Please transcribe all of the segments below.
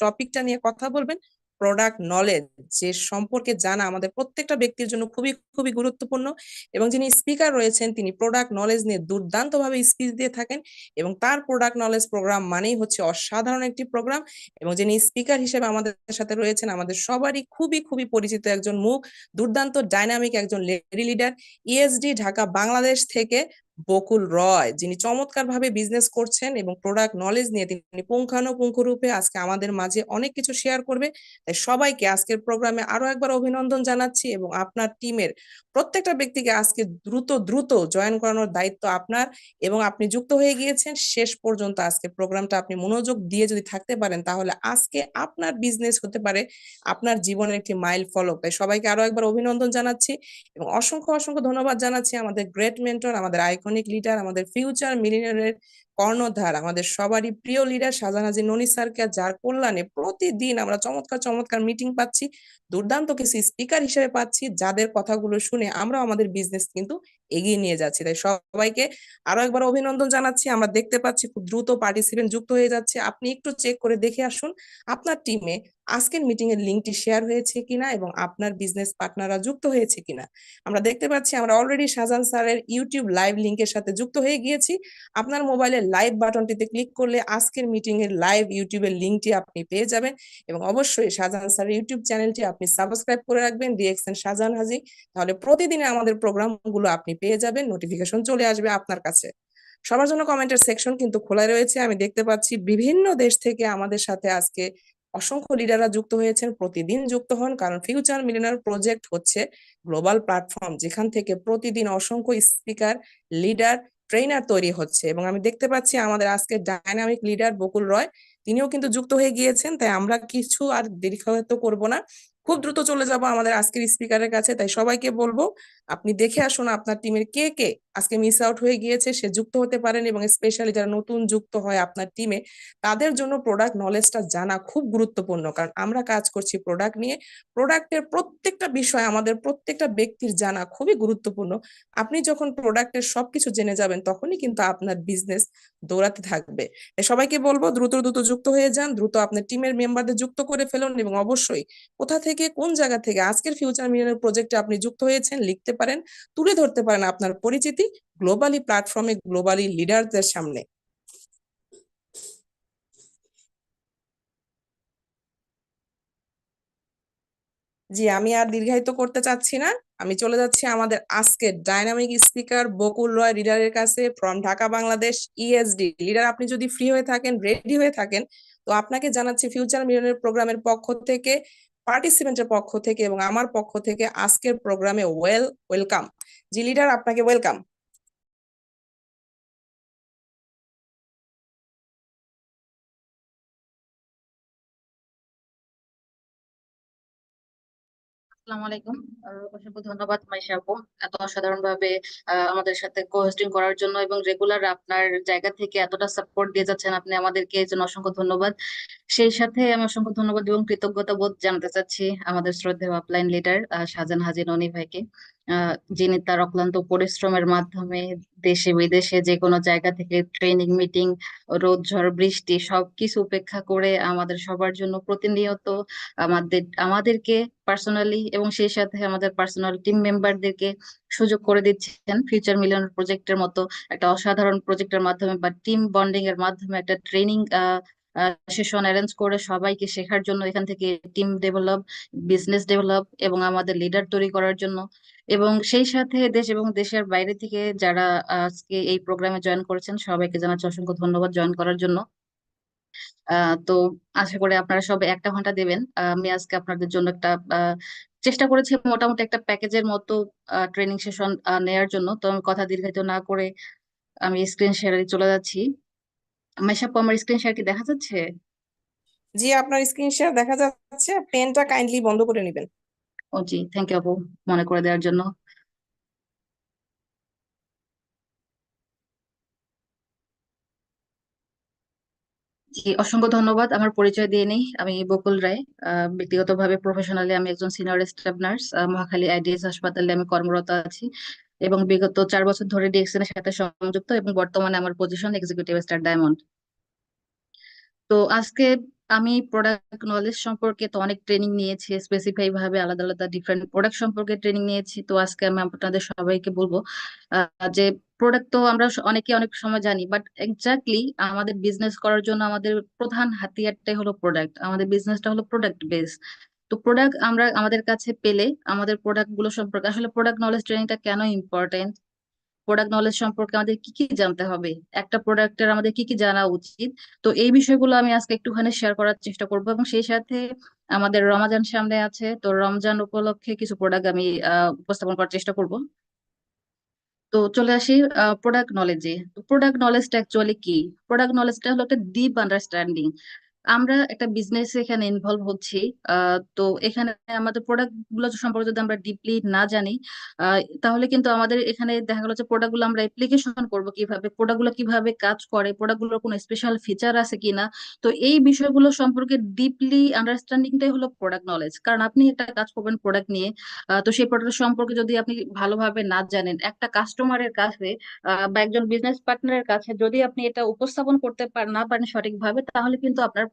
টপিকটা নিয়ে কথা বলবেন প্রোডাক্ট নলেজ, যে সম্পর্কে জানা আমাদের প্রত্যেকটা ব্যক্তির জন্য খুবই খুবই গুরুত্বপূর্ণ। এবং যিনি স্পিকার রয়েছেন তিনি প্রোডাক্ট নলেজ নিয়ে দুর্দান্তভাবে স্পিচ দিয়ে থাকেন, এবং তার প্রোডাক্ট নলেজ প্রোগ্রাম মানেই হচ্ছে অসাধারণ একটি প্রোগ্রাম। এবং যিনি স্পিকার হিসেবে আমাদের সাথে রয়েছেন আমাদের সবারই খুবই খুবই পরিচিত একজন মুখ, দুর্দান্ত ডাইনামিক একজন lady leader, ESD Dhaka Bangladesh থেকে বকুল রয়, যিনি চমৎকার ভাবে বিজনেস করছেন এবং প্রোডাক্ট নলেজ নিয়ে তিনি পুঙ্খানুপুঙ্খ রূপে আজকে আমাদের মাঝে অনেক কিছু শেয়ার করবে। তাই সবাইকে আজকের প্রোগ্রামে আরো একবার অভিনন্দন জানাচ্ছি, এবং আপনার টিমের প্রত্যেকটা ব্যক্তিকে আজকে দ্রুত দ্রুত জয়েন করানোর দায়িত্ব আপনার। এবং আপনি যুক্ত হয়ে গিয়েছেন শেষ পর্যন্ত, আজকে প্রোগ্রামটা আপনি মনোযোগ দিয়ে যদি থাকতে পারেন তাহলে আজকে আপনার বিজনেস হতে পারে আপনার জীবনের একটি মাইল ফলক। তাই সবাইকে আরো একবার অভিনন্দন জানাচ্ছি এবং অসংখ্য অসংখ্য ধন্যবাদ জানাচ্ছি আমাদের গ্রেট মেন্টর, আমাদের আইকনিক লিডার, আমাদের ফিউচার মিলিয়নারের কর্ণধার, আমাদের সবারই প্রিয় লিডার শাহজাহান হাজী ননী স্যারকে, যার কল্যাণে প্রতিদিন আমরা চমৎকার চমৎকার মিটিং পাচ্ছি, দুর্দান্ত কিছু স্পিকার হিসেবে পাচ্ছি, যাদের কথাগুলো শুনে আমরা আমাদের বিজনেস কিন্তু এগিয়ে নিয়ে যাচ্ছি। তাই সবাইকে আরো একবার অভিনন্দন জানাচ্ছি। আমরা দেখতে পাচ্ছি খুব দ্রুত পার্টিসিপেন্ট যুক্ত হয়ে যাচ্ছে। আপনি একটু চেক করে দেখে আসুন আপনার টিমে আজকের মিটিং এর লিঙ্কটি শেয়ার হয়েছে কিনা এবং আপনার বিজনেস পার্টনাররা যুক্ত হয়েছে কিনা। আমরা দেখতে পাচ্ছি আমরা অলরেডি শাহজাহান স্যারের ইউটিউব লাইভ লিংকের সাথে যুক্ত হয়ে গিয়েছি। আপনার মোবাইলের লাইভ বাটনটিতে ক্লিক করলে আজকের মিটিং এর লাইভ ইউটিউবের লিংকটি আপনি পেয়ে যাবেন, এবং অবশ্যই শাহজাহান স্যারের ইউটিউব চ্যানেলটি আপনি সাবস্ক্রাইব করে রাখবেন, রিয়েকশন শাহজাহান হাজী। তাহলে প্রতিদিনে আমাদের প্রোগ্রামগুলো আপনি পেয়ে যাবেন, নোটিফিকেশন চলে আসবে আপনার কাছে। সবার জন্য কমেন্টের সেকশন কিন্তু খোলা রয়েছে। আমি দেখতে পাচ্ছি বিভিন্ন দেশ থেকে আমাদের সাথে আজকে অসংখ্য লিডাররা যুক্ত হয়েছেন। প্রতিদিন যুক্ত হন, কারণ ফিউচার মিলিয়নার প্রজেক্ট হচ্ছে গ্লোবাল প্ল্যাটফর্ম, যেখান থেকে প্রতিদিন অসংখ্য স্পিকার, লিডার, ট্রেনার তৈরি হচ্ছে। এবং আমি দেখতে পাচ্ছি আমাদের আজকে ডাইনামিক লিডার বকুল রয়, তিনিও কিন্তু যুক্ত হয়ে গিয়েছেন। তাই আমরা কিছু আর দীর্ঘায়িত করব না, খুব দ্রুত চলে যাব আমাদের আজকের স্পিকারের কাছে। তাই সবাইকে বলবো আপনি দেখে আসুন আপনার টিমের কে কে আজকে মিস আউট হয়ে গিয়েছে, সে যুক্ত হতে পারেন। এবং স্পেশালি যারা নতুন যুক্ত হয় আপনার টিমে, তাদের জন্য প্রোডাক্ট নলেজটা জানা খুব গুরুত্বপূর্ণ, কারণ আমরা কাজ করছি প্রোডাক্ট নিয়ে। প্রোডাক্টের প্রত্যেকটা বিষয় আমাদের প্রত্যেকটা ব্যক্তির জানা খুবই গুরুত্বপূর্ণ। আপনি যখন প্রোডাক্টের সবকিছু জেনে যাবেন তখনই কিন্তু আপনার বিজনেস দৌড়াতে থাকবে। সবাইকে বলবো দ্রুত দ্রুত যুক্ত হয়ে যান, দ্রুত আপনার টিমের মেম্বারদের যুক্ত করে ফেলুন, এবং অবশ্যই কোথা থেকে কোন জায়গা থেকে আজকের ফিউচার মিলিয়নার প্রজেক্টে আপনি যুক্ত হয়েছেন লিখতে পারেন, তুলে ধরতে পারেন আপনার পরিচিতি গ্লোবালি প্ল্যাটফর্মে গ্লোবালি লিডারদের সামনে। জি, আমি আর দীর্ঘায়িত করতে চাচ্ছি না, আমি চলে যাচ্ছি আমাদের আজকের ডাইনামিক স্পিকার বকুল রয় লিডারের কাছে from Dhaka Bangladesh ESD. Leader, আপনি যদি ফ্রি হয়ে থাকেন, রেডি হয়ে থাকেন, তো আপনাকে জানাচ্ছি ফিউচার মিলিয়নের প্রোগ্রামের পক্ষ থেকে, পার্টিসিপেন্টের পক্ষ থেকে এবং আমার পক্ষ থেকে আজকের প্রোগ্রামে ওয়েলকাম। জি লিডার, আপনাকে ওয়েলকাম। আসসালামু আলাইকুম। অসংখ্য ধন্যবাদ মাইশা আপু, এত অসাধারণ ভাবে আমাদের সাথে কোহোস্টিং করার জন্য এবং রেগুলার আপনার জায়গা থেকে এতটা সাপোর্ট দিয়ে যাচ্ছেন আপনি আমাদেরকে, এই জন্য অসংখ্য ধন্যবাদ। সেই সাথে আমি অসংখ্য ধন্যবাদ এবং কৃতজ্ঞতা বোধ জানাতে চাচ্ছি আমাদের শ্রদ্ধেয় আপলাইন লিডার শাহজাহান হাজী ননী ভাইকে, যিনি তার অক্লান্ত পরিশ্রমের মাধ্যমে দেশে বিদেশে যে কোনো জায়গা থেকে ট্রেনিং, মিটিং, রোদ ঝড় বৃষ্টি সবকিছু উপেক্ষা করে আমাদের সবার জন্য প্রতিনিয়ত আমাদেরকে পার্সোনালি এবং সেই সাথে আমাদের পার্সোনাল টিম মেম্বারদেরকে সুযোগ করে দিচ্ছেন ফিউচার মিলিয়ন প্রজেক্টের মতো একটা অসাধারণ প্রজেক্টের মাধ্যমে বা টিম বন্ডিং এর মাধ্যমে একটা ট্রেনিং সেশন অ্যারেঞ্জ করে সবাইকে শেখার জন্য, এখান থেকে টিম ডেভেলপ, বিজনেস ডেভেলপ এবং আমাদের লিডার তৈরি করার জন্য। এবং সেই সাথে দেশ এবং দেশের বাইরে থেকে যারা আজকে এই প্রোগ্রামে জয়েন করেছেন সবাইকে জানাচ্ছি অসংখ্য ধন্যবাদ জয়েন করার জন্য। তো আশা করি আপনারা সবাই একটা ঘন্টা দেবেন। আমি আজকে আপনাদের জন্য একটা চেষ্টা করেছি মোটামুটি একটা প্যাকেজের মতো ট্রেনিং সেশন নেয়ার জন্য। তো আমি কথা দীর্ঘায়িত না করে আমি স্ক্রিন শেয়ারে চলে যাচ্ছি। মেশাপু, আমার স্ক্রিন শেয়ার কি দেখা যাচ্ছে? জি, আপনার স্ক্রিন শেয়ার দেখা যাচ্ছে, পেনটা কাইন্ডলি বন্ধ করে নেবেন। ও জি, থ্যাংক ইউ আপু মনে করে দেওয়ার জন্য। জি, অসংখ্য ধন্যবাদ। আমার পরিচয় দিয়ে নেই, আমি বকুল রায়। ব্যক্তিগতভাবে প্রফেশনালি আমি একজন senior staff nurse, Mohakhali IDs হাসপাতালে আমি কর্মরত আছি এবং বিগত 4 বছর ধরে ডিএক্সএন এর সাথে সংযুক্ত এবং বর্তমানে আমার পজিশন এক্সিকিউটিভ স্টার ডায়মন্ড। তো আজকে আমি প্রোডাক্ট নলেজ সম্পর্কে তো অনেক ট্রেনিং নিয়েছি, স্পেসিফাই ভাবে আলাদা আলাদা ডিফারেন্ট প্রোডাক্ট সম্পর্কে ট্রেনিং নিয়েছি। তো আজকে আমি আপনাদের সবাইকে বলবো যে প্রোডাক্ট তো আমরা অনেকে অনেক সময় জানি, বাট এক্স্যাক্টলি আমাদের বিজনেস করার জন্য আমাদের প্রধান হাতিয়ারটাই হলো প্রোডাক্ট। আমাদের বিজনেসটা হলো প্রোডাক্ট বেস। তো প্রোডাক্ট আমরা আমাদের কাছে পেলে আমাদের প্রোডাক্ট গুলো সম্পর্কে, আসলে প্রোডাক্ট নলেজ ট্রেনিংটা কেন ইম্পর্টেন্ট, প্রোডাক্ট নলেজ সম্পর্কে আমাদের কি কি জানতে হবে, একটা প্রোডাক্টের আমাদের কি কি জানা উচিত, তো এই বিষয়গুলো আমি আজকে একটুখানি শেয়ার করার চেষ্টা করবো। এবং সেই সাথে আমাদের রমজান সামনে আছে, তো রমজান উপলক্ষে কিছু প্রোডাক্ট আমি উপস্থাপন করার চেষ্টা করব। তো চলে আসি প্রোডাক্ট নলেজে। প্রোডাক্ট নলেজটা অ্যাকচুয়ালি কি? প্রোডাক্ট নলেজটা হলো একটা ডিপ আন্ডারস্ট্যান্ডিং। আমরা একটা বিজনেস এখানে ইনভলভ হচ্ছি, তো এখানে আমাদের প্রোডাক্ট গুলো সম্পর্কে যদি আমরা ডিপলি না জানি, তাহলে কিন্তু আমাদের এখানে দেখা গেল যে প্রোডাক্ট গুলো আমরা অ্যাপ্লিকেশন করব কিভাবে, প্রোডাক্ট গুলো কিভাবে কাজ করে, প্রোডাক্ট গুলোর কোনো স্পেশাল ফিচার আছে কিনা, তো এই বিষয়গুলো সম্পর্কে ডিপলি আন্ডারস্ট্যান্ডিংটাই হলো প্রোডাক্ট নলেজ। কারণ আপনি একটা কাজ করবেন প্রোডাক্ট নিয়ে, তো সেই প্রোডাক্ট সম্পর্কে যদি আপনি ভালোভাবে না জানেন, একটা কাস্টমারের কাছে বা একজন বিজনেস পার্টনারের কাছে যদি আপনি এটা উপস্থাপন করতে না পারেন সঠিকভাবে, তাহলে কিন্তু আপনার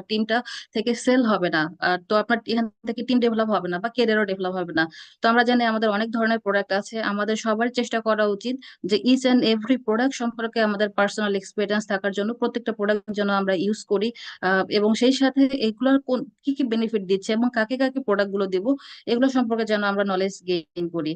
টিমটা থেকে সেল হবে না। তো আপনার এখান থেকে টিম ডেভেলপ হবে না বা ক্যারিয়ারও ডেভেলপ হবে না। তো আমরা জানি আমাদের অনেক ধরনের প্রোডাক্ট আছে, আমাদের সবার চেষ্টা করা উচিত যে ইচ এন্ড এভরি প্রোডাক্ট সম্পর্কে আমাদের পার্সোনাল এক্সপিরিয়েন্স থাকার জন্য প্রত্যেকটা প্রোডাক্ট যেন আমরা ইউজ করি, এবং সেই সাথে এগুলোর কোন কি কি বেনিফিট দিচ্ছে এবং কাকে কাকে প্রোডাক্ট গুলো দিব, এগুলো সম্পর্কে যেন আমরা নলেজ গেইন করি।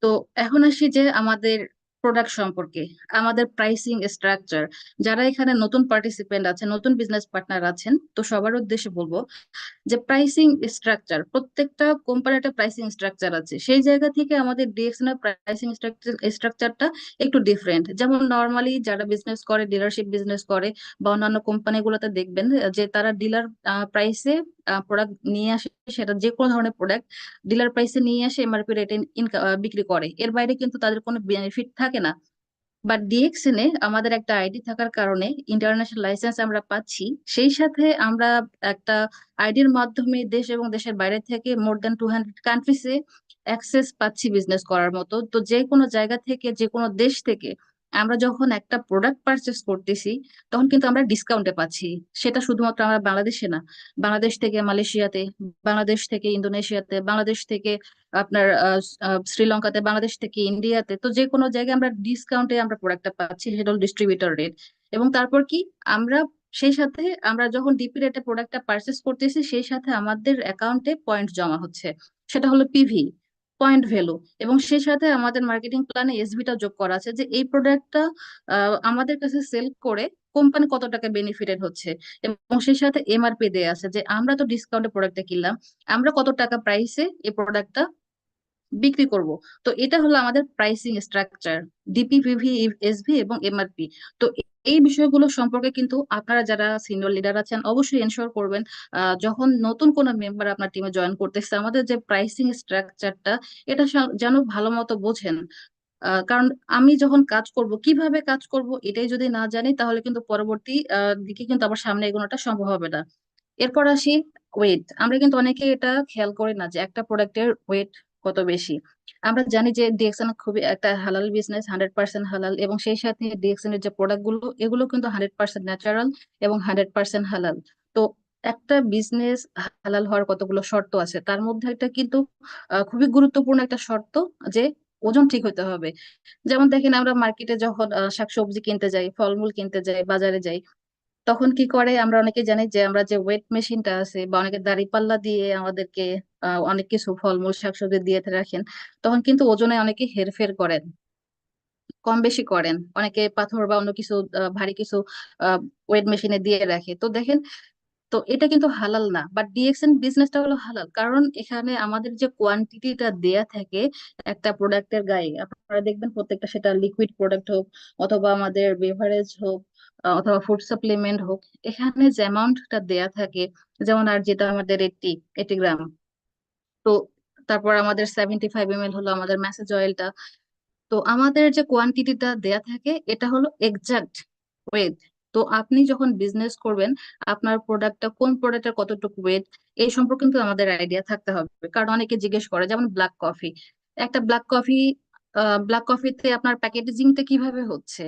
তো এখন আসি যে আমাদের প্রোডাক্ট সম্পর্কে, আমাদের প্রাইসিং স্ট্রাকচার। যারা এখানে নতুন পার্টিসিপেন্ট আছেন, নতুন বিজনেস পার্টনার আছেন, তো সবার উদ্দেশ্যে বলবো যে প্রাইসিং স্ট্রাকচার, প্রত্যেকটা কোম্পানির একটা প্রাইসিং স্ট্রাকচার আছে। সেই জায়গা থেকে আমাদের ডিএক্সএন এর প্রাইসিং স্ট্রাকচারটা একটু ডিফারেন্ট। যেমন নর্মালি যারা বিজনেস করে, ডিলারশিপ বিজনেস করে বা অন্যান্য কোম্পানিগুলোতে দেখবেন যে তারা ডিলার প্রাইসে প্রোডাক্ট নিয়ে আসে, সেটা যে কোনো ধরনের প্রোডাক্ট ডিলার প্রাইসে নিয়ে আসে এমআরপি রেটে বিক্রি করে, এর বাইরে কিন্তু তাদের কোনো বেনিফিট থাকে না। বাট ডিএক্সএন এ আমাদের একটা আইডি থাকার কারণে ইন্টারন্যাশনাল লাইসেন্স আমরা পাচ্ছি, সেই সাথে আমরা একটা আইডির মাধ্যমে দেশ এবং দেশের বাইরে থেকে মোর দ্যান 200 কান্ট্রিজে অ্যাক্সেস পাচ্ছি বিজনেস করার মতো। তো যে কোনো জায়গা থেকে, যে কোনো দেশ থেকে আমরা যখন একটা প্রোডাক্ট পারচেস করতেছি, তখন কিন্তু আমরা ডিসকাউন্টে পাচ্ছি। সেটা শুধুমাত্র আমরা বাংলাদেশে না, বাংলাদেশ থেকে মালয়েশিয়াতে, বাংলাদেশ থেকে ইন্দোনেশিয়াতে, বাংলাদেশ থেকে আপনার শ্রীলঙ্কাতে, বাংলাদেশ থেকে ইন্ডিয়াতে, তো যে কোনো জায়গায় আমরা ডিসকাউন্টে আমরা প্রোডাক্টটা পাচ্ছি, সেটা হলো ডিস্ট্রিবিউটর রেট। এবং তারপর কি, আমরা সেই সাথে আমরা যখন ডিপি রেটে প্রোডাক্টটা পারচেস করতেছি, সেই সাথে আমাদের অ্যাকাউন্টে পয়েন্ট জমা হচ্ছে, সেটা হলো পিভি, পয়েন্ট ভ্যালু। এবং সেই সাথে আমাদের মার্কেটিং প্ল্যানে এসবিটা যোগ করা আছে যে এই প্রোডাক্টটা আমাদের কাছে সেল করে কোম্পানি কত টাকা বেনিফিটেড হচ্ছে। এবং সেই সাথে এমআরপি দেয়া আছে যে আমরা তো ডিসকাউন্টে প্রোডাক্টটা কিনলাম, আমরা কত টাকা প্রাইসে এই প্রোডাক্টটা বিক্রি করব। তো এটা হলো আমাদের প্রাইসিং স্ট্রাকচার, ডিপিপিভি, এসভি এবং এমআরপি। তো এই বিষয়গুলো সম্পর্কে কিন্তু আপনারা যারা সিনিয়র লিডার আছেন অবশ্যই এনশিওর করবেন, যখন নতুন কোনো মেম্বার আপনার টিমে জয়েন করতেছে, আমাদের যে প্রাইসিং স্ট্রাকচারটা এটা যেন ভালো মতো বোঝেন। কারণ আমি যখন কাজ করব, কিভাবে কাজ করব এটাই যদি না জানি, তাহলে কিন্তু পরবর্তী দিকে কিন্তু আবার সামনে এগোনোটা সম্ভব হবে না। এরপর আসি ওয়েট। আমরা কিন্তু অনেকে এটা খেয়াল করি না যে একটা প্রোডাক্টের ওয়েট কত বেশি। আমরা জানি যে ডিএক্সএন খুবই একটা হালাল বিজনেস, 100% হালাল, এবং সেই সাথে ডিএক্সএন এর যে প্রোডাক্ট গুলো, এগুলো কিন্তু 100% ন্যাচারাল এবং 100% হালাল। তো একটা বিজনেস হালাল হওয়ার কতগুলো শর্ত আছে, তার মধ্যে একটা কিন্তু খুবই গুরুত্বপূর্ণ একটা শর্ত, যে ওজন ঠিক হতে হবে। যেমন দেখেন, আমরা মার্কেটে যখন শাকসবজি কিনতে যাই, ফলমূল কিনতে যাই, বাজারে যাই, তখন কি করে আমরা অনেকে জানি যে আমরা যে ওয়েট মেশিনটা আছে বা অনেকে দাঁড়িপাল্লা দিয়ে আমাদেরকে অনেক কিছু ফলমূল শাকসবজি দিয়ে রাখেন, তখন কিন্তু ওজনে অনেকে হেরফের করেন, কম বেশি করেন, অনেকে পাথর বা অন্য কিছু ভারী কিছু ওয়েট মেশিনে দিয়ে রাখে। তো দেখেন, তো এটা কিন্তু হালাল না। বাট ডিএক্সএন বিজনেসটা হলো হালাল, কারণ এখানে আমাদের যে কোয়ান্টিটিটা দেয়া থাকে একটা প্রোডাক্টের গায়ে, আপনারা দেখবেন প্রত্যেকটা, সেটা লিকুইড প্রোডাক্ট হোক অথবা আমাদের বেভারেজ হোক অথবা ফুড সাপ্লিমেন্ট হোক, এখানে যে অ্যামাউন্টটা দেয়া থাকে, যেমন আর যেটা আমাদের 80 গ্রাম, তো তারপর আমাদের 75 ml হলো আমাদের ম্যাসেজ অয়েলটা। তো আমাদের যে কোয়ান্টিটিটা দেয়া থাকে এটা হলো এক্সাক্ট ওয়েট। তো আপনি যখন বিজনেস করবেন, আপনার প্রোডাক্টটা কোন প্রোডাক্টের কতটুকু ওয়েট, এই সম্পর্কে কিন্তু আমাদের আইডিয়া থাকতে হবে। কারণ অনেকে জিজ্ঞেস করে, যেমন ব্ল্যাক কফি, একটা ব্ল্যাক কফিতে আপনার প্যাকেজিংটা কিভাবে হচ্ছে,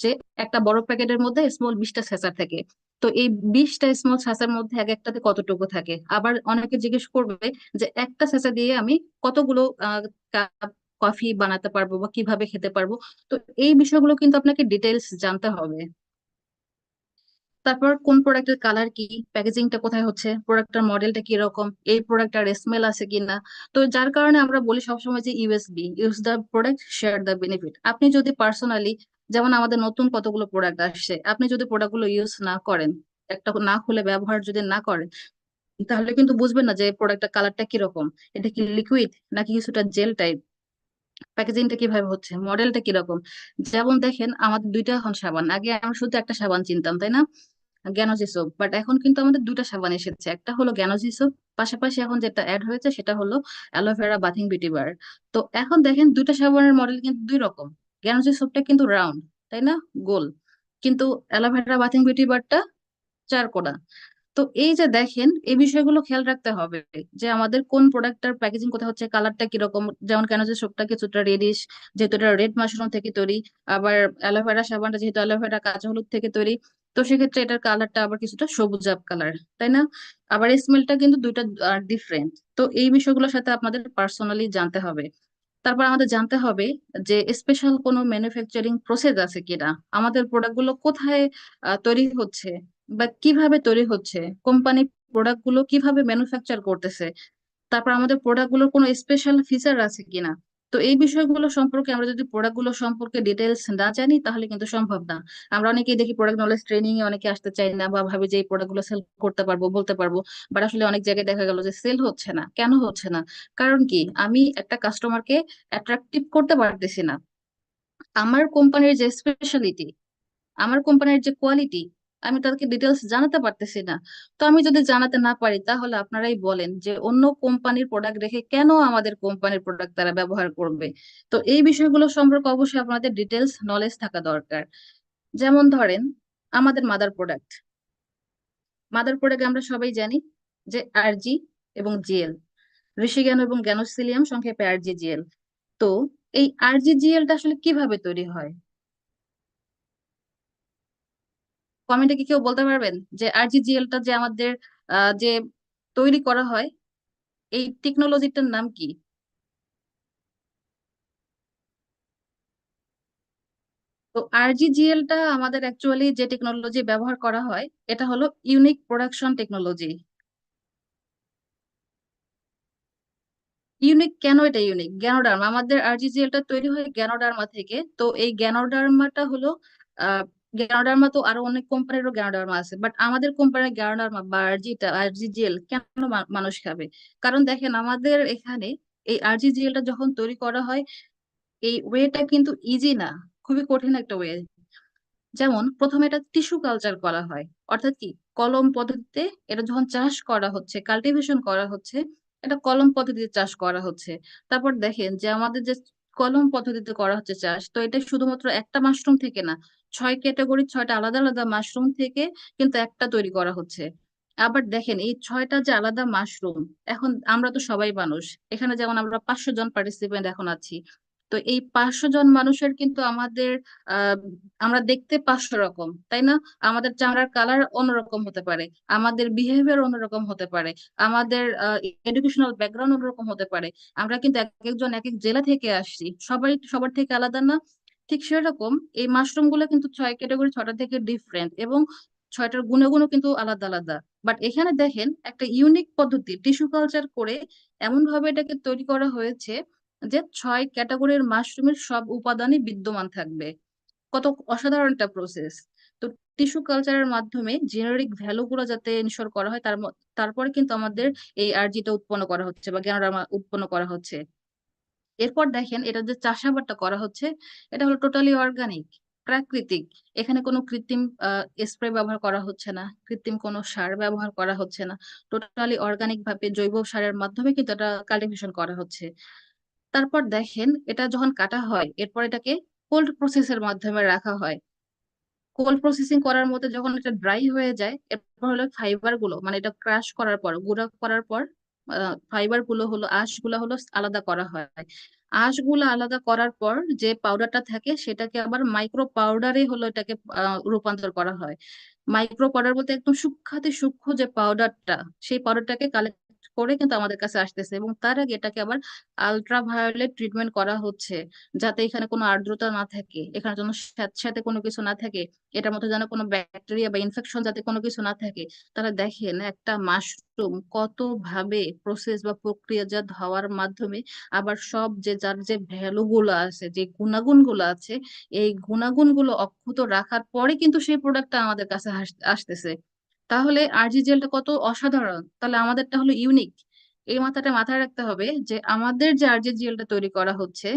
যে একটা বড় প্যাকেটের মধ্যে স্মল 20টা সেন্সার থাকে, তো এই 20টা স্মল ছাঁচের মধ্যে এক একটাতে কতটুকু থাকে, আবার অনেকে জিজ্ঞেস করবে যে একটা ছাঁচা দিয়ে আমি কতগুলো কাপ কফি বানাতে পারবো বা কিভাবে খেতে পারবো। তো এই বিষয়গুলো কিন্তু আপনাকে ডিটেলস জানতে হবে। তারপর কোন প্রোডাক্টের কালার কি, প্যাকেজিংটা কোথায় হচ্ছে, প্রোডাক্টের মডেলটা কি রকম, এই প্রোডাক্টটার স্মেল আছে কিনা। তো যার কারণে আমরা বলি সবসময় যে USB, use the product share the benefit. আপনি যদি পার্সোনালি, যেমন আমাদের নতুন কতগুলো প্রোডাক্ট আসছে, আপনি যদি প্রোডাক্টগুলো ইউজ না করেন, একটা না খুলে ব্যবহার যদি না করেন, তাহলে কিন্তু বুঝবেন না যে প্রোডাক্টের কালারটা কিরকম, এটা কি লিকুইড নাকি কিছুটা জেল টাইপ, প্যাকেজিংটা কিভাবে হচ্ছে, মডেলটা কিরকম। যেমন দেখেন আমাদের দুইটা এখন সাবান, আগে আমরা শুধু একটা সাবান চিনতাম তাই না, জ্ঞানজি সোপ, বাট এখন কিন্তু আমাদের দুইটা সাবান এসেছে, একটা হলো জ্ঞানজি সোপ, পাশাপাশি এখন যেটা অ্যাড হয়েছে সেটা হলো অ্যালোভেরা বাথিং বিউটি বার। তো এখন দেখেন দুইটা সাবানের মডেল কিন্তু দুই রকম। জ্ঞানজি সোপটা কিন্তু রাউন্ড, তাই না, গোল, কিন্তু অ্যালোভেরা বাথিং বিউটি বারটা চারকোনা। তো এই যে দেখেন এই বিষয়গুলো খেয়াল রাখতে হবে যে আমাদের কোন প্রোডাক্টটার প্যাকেজিং কোথায় হচ্ছে, কালারটা কিরকম। যেমন কেন যে সোপটা কিছুটা রেডিশ, যেহেতু এটা রেড মাশরুম থেকে তৈরি, আবার অ্যালোভেরা সাবানটা যেহেতু অ্যালোভেরা কাঁচা হলুদ থেকে তৈরি, তো সেক্ষেত্রে এটার কালারটা আবার কিছুটা সবুজাভ কালার, তাই না। আবার স্মেলটা কিন্তু দুইটা ডিফারেন্ট। তো এই বিষয়গুলোর সাথে আপনাদের পার্সোনালি জানতে হবে। তারপর আমাদের জানতে হবে যে স্পেশাল কোনো ম্যানুফ্যাকচারিং প্রসেস আছে কিনা, আমাদের প্রোডাক্টগুলো কোথায় তৈরি হচ্ছে বা কিভাবে তৈরি হচ্ছে, কোম্পানি প্রোডাক্টগুলো কিভাবে ম্যানুফ্যাকচার করতেছে, তারপর আমাদের প্রোডাক্টগুলোর কোনো স্পেশাল ফিচার আছে কিনা। তো এই বিষয়গুলো সম্পর্কে আমরা যদি প্রোডাক্টগুলো সম্পর্কে ডিটেলস না জানি তাহলে কিন্তু সম্ভব না। আমরা অনেকেই দেখি প্রোডাক্ট নলেজ ট্রেনিং এ অনেকে আসতে চাই না বা ভাবে যে এই প্রোডাক্টগুলো সেল করতে পারবো, বলতে পারবো, বাট আসলে অনেক জায়গায় দেখা গেল যে সেল হচ্ছে না। কেন হচ্ছে না? কারণ কি, আমি একটা কাস্টমারকে অ্যাট্রাকটিভ করতে পারতেছি না। আমার কোম্পানির যে স্পেশালিটি, আমার কোম্পানির যে কোয়ালিটি, আমি তাদেরকে ডিটেলস জানাতে পারতেছি না। তো আমি যদি জানাতে না পারি তাহলে আপনারাই বলেন যে অন্য কোম্পানির প্রোডাক্ট রেখে কেন আমাদের কোম্পানির প্রোডাক্ট তারা ব্যবহার করবে। তো এই বিষয়গুলো সম্পর্কে অবশ্যই আপনাদের ডিটেলস নলেজ থাকা দরকার। যেমন ধরেন আমাদের মাদার প্রোডাক্ট আমরা সবাই জানি যে আরজি এবং জিএল, ঋষিজ্ঞান এবং জ্ঞানোসিলিয়াম, সংক্ষেপে আরজি জিএল। তো এই আরজি জিএলটা আসলে কিভাবে তৈরি হয়, কমেন্টে কি কেউ বলতে পারবেন যে আরজিজিএলটা যে আমাদের যে তৈরি করা হয়, এই টেকনোলজিটার নাম কি? তো আরজিজিএলটা আমাদের অ্যাকচুয়ালি যে টেকনোলজি ব্যবহার করা হয় এটা হলো ইউনিক প্রোডাকশন টেকনোলজি। ইউনিক কেন? এটা ইউনিক, গ্যানোডার্মা, আমাদের আরজিজিএলটা তৈরি হয় গ্যানোডার্মা থেকে। তো এই গ্যানোডার্মাটা হলো গ্যানোডার্মা, তো আরো অনেক কোম্পানিরও গ্যানোডার্মা আছে, বাট আমাদের কোম্পানির গ্যানোডার্মা বা আরজিজিএল কেন মানুষ খাবে? কারণ দেখেন আমাদের এখানে এই আরজিজিএলটা যখন তৈরি করা হয়, এই ওয়েটা কিন্তু ইজি না, খুবই কঠিন একটা ওয়ে। যেমন প্রথমে এটা টিস্যু কালচার করা হয়, অর্থাৎ কি, কলম পদ্ধতিতে এটা যখন চাষ করা হচ্ছে, কাল্টিভেশন করা হচ্ছে, এটা কলম পদ্ধতিতে চাষ করা হচ্ছে। তারপর দেখেন যে আমাদের যে কলম পদ্ধতিতে করা হচ্ছে চাষ, তো এটা শুধুমাত্র একটা মাশরুম থেকে না, 6 ক্যাটাগরি, 6টা আলাদা আলাদা মাশরুম থেকে কিন্তু একটা তৈরি করা হচ্ছে। আবার দেখেন এই 6টা যে আলাদা মাশরুম, এখন আমরা তো সবাই মানুষ, এখানে যেমন আমরা 500 জন পার্টিসিপেন্ট এখন আছি। তো এই 500 জন মানুষের কিন্তু আমাদের আহ আমরা দেখতে 500 রকম, তাই না। আমাদের চামড়ার কালার অন্যরকম হতে পারে, আমাদের বিহেভিয়ার অন্যরকম হতে পারে, আমাদের এডুকেশনাল ব্যাকগ্রাউন্ড অন্যরকম হতে পারে। আমরা কিন্তু এক একজন এক এক জেলা থেকে আসছি, সবাই সবার থেকে আলাদা না। ঠিক সেরকম এই মাশরুম গুলো কিন্তু 6 ক্যাটাগরি, 6টা থেকে ডিফারেন্ট, এবং 6টার গুণগুণও কিন্তু আলাদা আলাদা। বাট এখানে দেখেন একটা ইউনিক পদ্ধতি টিস্যু কালচার করে এমন ভাবে এটাকে তৈরি করা হয়েছে যে 6 ক্যাটাগরির মাশরুমের সব উপাদানই বিদ্যমান থাকবে। কত অসাধারণ একটা প্রসেস! তো টিস্যু কালচারের মাধ্যমে জেনারিক ভ্যালু গুলো যাতে এনশোর করা হয়, তারপরে কিন্তু আমাদের এই আরজিটা উৎপন্ন করা হচ্ছে বা জ্ঞানোরামা উৎপন্ন করা হচ্ছে। এরপর দেখেন এটা যে চাষাবাদটা করা হচ্ছে, এটা হলো টোটালি অর্গানিক, প্রাকৃতিক। এখানে কোনো কৃত্রিম স্প্রে ব্যবহার করা হচ্ছে না, কৃত্রিম কোনো সার ব্যবহার করা হচ্ছে না। টোটালি অর্গানিক ভাবে জৈব সারের মাধ্যমে কিন্তু এটা কাল্টিভেশন করা হচ্ছে। তারপর দেখেন এটা যখন কাটা হয় এরপর এটাকে কোল্ড প্রসেসের মাধ্যমে রাখা হয়। কোল্ড প্রসেসিং করার মধ্যে যখন এটা ড্রাই হয়ে যায়, এরপর হলো ফাইবার গুলো, মানে এটা ক্রাশ করার পর, গুঁড়া করার পর ফাইবার গুলো হলো, আঁশগুলো হলো আলাদা করা হয়। আঁশগুলো আলাদা করার পর যে পাউডারটা থাকে সেটাকে আবার মাইক্রো পাউডারে হলো এটাকে রূপান্তর করা হয়। মাইক্রো পাউডার বলতে একদম সূক্ষাতি সূক্ষ্ম যে পাউডারটা, সেই পাউডারটাকে কালেক্ট করে কিন্তু আমাদের কাছে আসতেছে, এবং তার আগে এটাকে আবার আলট্রাভায়োলেট ট্রিটমেন্ট করা হচ্ছে, যাতে এখানে কোনো আর্দ্রতা না থাকে, এখানে যেন স্যাঁতস্যাঁতে কোনো কিছু না থাকে, এটার মধ্যে যেন কোনো ব্যাকটেরিয়া বা ইনফেকশন যাতে কোনো কিছু না থাকে। তাহলে দেখেন একটা মাশরুম কত ভাবে প্রসেস বা প্রক্রিয়াজাত হওয়ার মাধ্যমে আবার সব যে যার যে ভ্যালু গুলো আছে, যে গুণাগুণ গুলো আছে, এই গুণাগুণ গুলো অক্ষুণ্ণ রাখার পরে কিন্তু সেই প্রোডাক্টটা আমাদের কাছে আসতেছে। তাহলে আরজি জেলটা কত অসাধারণ, তাহলে আমাদেরটা হলো ইউনিক। এই মাথাটা মাথায় রাখতে হবে যে আমাদের যে আরজি জেলটা তৈরি করা হচ্ছে,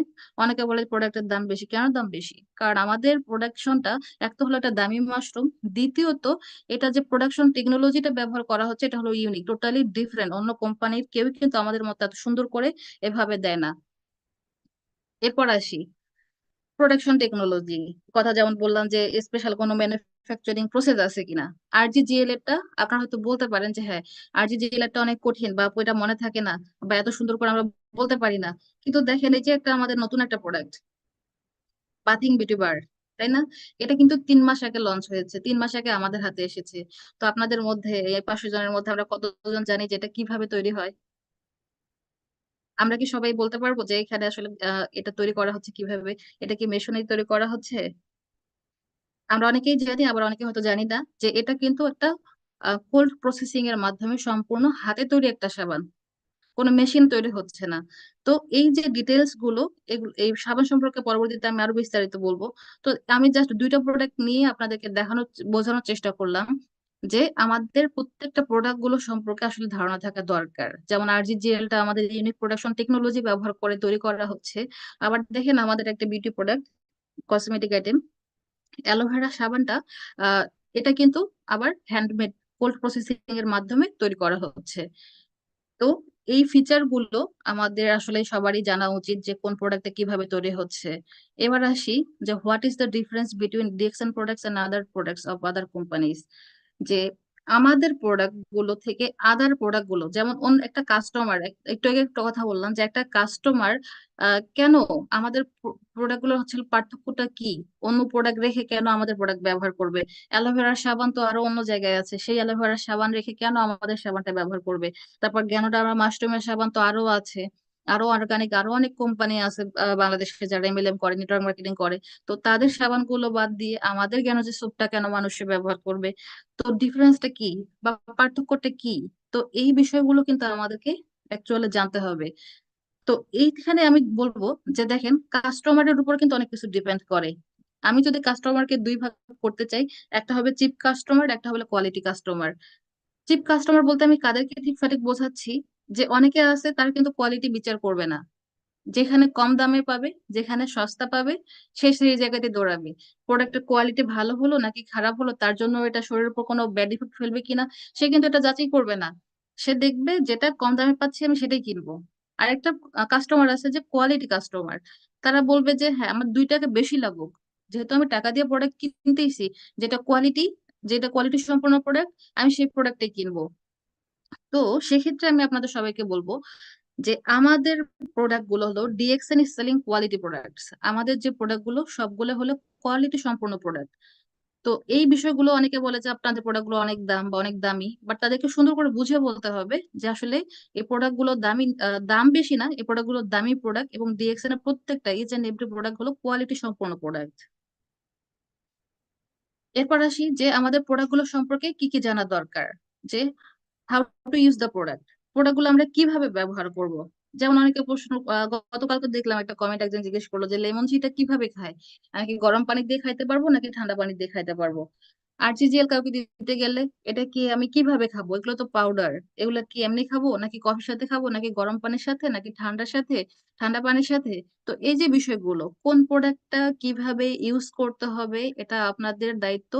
অনেকে বলে প্রোডাক্টের দাম বেশি। কেন দাম বেশি? কারণ আমাদের প্রোডাকশনটা এক তো হলো একটা দামি মাশরুম, দ্বিতীয়ত এটা যে প্রোডাকশন টেকনোলজিটা ব্যবহার করা হচ্ছে এটা হলো ইউনিক, টোটালি ডিফারেন্ট। অন্য কোম্পানির কেউ কিন্তু আমাদের মতো এত সুন্দর করে এভাবে দেয় না। এরপর আসি প্রোডাকশন টেকনোলজি কথা, যেমন বললাম যে স্পেশাল কোনো ম্যানুফ্যাকচারিং প্রসেস আছে কিনা। আরজিজিএল এরটা আপনারা হয়তো বলতে পারেন যে হ্যাঁ, আরজিজিএল এরটা অনেক কঠিন, বা আপু এটা মনে থাকে না, বা এত সুন্দর করে আমরা বলতে পারি না। কিন্তু দেখেন এই যে একটা আমাদের নতুন একটা প্রোডাক্ট, বাথিং বিউটি বার, তাই না? এটা কিন্তু 3 মাস আগে লঞ্চ হয়েছে, 3 মাস আগে আমাদের হাতে এসেছে। তো আপনাদের মধ্যে এই 500 জনের মধ্যে আমরা কতজন জানি যে এটা কিভাবে তৈরি হয়? আমরা কি সবাই বলতে পারবো যে এখানে আসলে এটা তৈরি করা হচ্ছে কিভাবে? এটা কি মেশিনে তৈরি করা হচ্ছে? আমরা অনেকেই জানি, আবার অনেকে হয়তো জানি না যে এটা কিন্তু একটা কোল্ড প্রসেসিং এর মাধ্যমে সম্পূর্ণ হাতে তৈরি একটা সাবান, কোনো মেশিন তৈরি হচ্ছে না। তো এই যে ডিটেলস গুলো, এগুলো এই সাবান সম্পর্কে পরবর্তীতে আমি আরো বিস্তারিত বলবো। তো আমি জাস্ট দুইটা প্রোডাক্ট নিয়ে আপনাদেরকে দেখানোর বোঝানোর চেষ্টা করলাম যে আমাদের প্রত্যেকটা প্রোডাক্ট গুলো সম্পর্কে আসলে ধারণা থাকা দরকার। যেমন আরজিজিএলটা আমাদের ইউনিক প্রোডাকশন টেকনোলজি ব্যবহার করে তৈরি করা হচ্ছে। আবার দেখেন আমাদের একটা beauty product, cosmetic item, aloe vera সাবানটা, আহ এটা কিন্তু আবার হ্যান্ডমেড, কোল্ড প্রসেসিং এর মাধ্যমে তৈরি করা হচ্ছে। তো এই ফিচার গুলো আমাদের আসলে সবারই জানা উচিত যে কোন প্রোডাক্টটা কিভাবে তৈরি হচ্ছে। এবার আসি যে what is the difference between DXN products and other products of other companies. যে আমাদের প্রোডাক্ট গুলো থেকে আদার প্রোডাক্ট গুলো, যেমন অন্য একটা কাস্টমার, একটু আগে একটা কথা বললাম যে একটা কাস্টমার কেন আমাদের প্রোডাক্ট গুলো হচ্ছে পার্থক্যটা কি, অন্য প্রোডাক্ট রেখে কেন আমাদের প্রোডাক্ট ব্যবহার করবে? অ্যালোভেরার সাবান তো আরো অন্য জায়গায় আছে, সেই অ্যালোভেরার সাবান রেখে কেন আমাদের সাবানটা ব্যবহার করবে? তারপর গ্যানোডার্মা মাশরুমের সাবান তো আরো আছে, আরো অর্গানিক আরো অনেক কোম্পানি আছে বাংলাদেশে যারা এমএলএম করে, নেটওয়ার্ক মার্কেটিং করে। তো তাদের সাবানগুলো বাদ দিয়ে আমাদের কেন যে সোপটা কেন মানুষে ব্যবহার করবে? তো ডিফারেন্সটা কি, বা পার্থক্যটা কি? তো এই বিষয়গুলো কিন্তু আমাদেরকে অ্যাকচুয়ালি জানতে হবে। তো এইখানে আমি বলবো যে দেখেন, কাস্টমারের উপর কিন্তু অনেক কিছু ডিপেন্ড করে। আমি যদি কাস্টমারকে দুই ভাগ করতে চাই, একটা হবে চিপ কাস্টমার, একটা হবে কোয়ালিটি কাস্টমার। চিপ কাস্টমার বলতে আমি কাদেরকে ঠিক সঠিক বোঝাচ্ছি, যে অনেকে আছে তারা কিন্তু কোয়ালিটি বিচার করবে না, যেখানে কম দামে পাবে, যেখানে সস্তা পাবে, সে সেই জায়গাতে দৌড়াবে। প্রোডাক্টের কোয়ালিটি ভালো হলো নাকি খারাপ হলো, তার জন্য এটা শরীরের উপর কোনো ব্যাড ইফেক্ট ফেলবে কিনা, সে কিন্তু এটা যাচাই করবে না। সে দেখবে যেটা কম দামে পাচ্ছি আমি সেটাই কিনবো। আর একটা কাস্টমার আছে যে কোয়ালিটি কাস্টমার, তারা বলবে যে হ্যাঁ আমার 2 টাকা বেশি লাগুক, যেহেতু আমি টাকা দিয়ে প্রোডাক্ট কিনতেইছি, যেটা কোয়ালিটি, যেটা কোয়ালিটি সম্পন্ন প্রোডাক্ট, আমি সেই প্রোডাক্টটাই কিনবো। তো সেক্ষেত্রে আমি আপনাদের সবাইকে বলবো যে আমাদের প্রোডাক্ট গুলো হলো ডিএক্সএন সেলিং কোয়ালিটি প্রোডাক্টস। আমাদের যে প্রোডাক্ট গুলো সবগুলো হলো কোয়ালিটি সম্পূর্ণ প্রোডাক্ট। তো এই বিষয়গুলো অনেকে বলে যে আপনাদের প্রোডাক্ট গুলো অনেক দাম বা অনেক দামি, বাট তাদেরকে সুন্দর করে বুঝিয়ে বলতে হবে যে আসলে এই প্রোডাক্ট গুলো দামি, দাম বেশি না, এই প্রোডাক্ট গুলো দামি প্রোডাক্ট, এবং ডিএক্সএন এর প্রত্যেকটা ইচ এন্ড এভরি প্রোডাক্ট হলো কোয়ালিটি সম্পূর্ণ প্রোডাক্ট। এরপর আসি যে আমাদের প্রোডাক্ট গুলো সম্পর্কে কি কি জানা দরকার। যে how to use the product, product গুলো আমরা কিভাবে ব্যবহার করব। যেমন অনেকে প্রশ্ন, গতকালকে দেখলাম একটা কমেন্ট, একজন জিজ্ঞেস করলো যে লেমন চিটা কিভাবে খায়, আমি কি গরম পানি দিয়ে খাইতে পারবো নাকি ঠান্ডা পানি দিয়ে খাইতে পারবো? আরজিজিএল কাউকে দিতে গেলে এটা কি আমি কিভাবে খাবো? এগুলো তো পাউডার, এগুলো কি এমনি খাবো নাকি কফির সাথে খাবো নাকি গরম পানির সাথে নাকি ঠান্ডার সাথে, ঠান্ডা পানির সাথে? তো এই যে বিষয়গুলো, কোন প্রোডাক্টটা কিভাবে ইউজ করতে হবে এটা আপনাদের দায়িত্ব।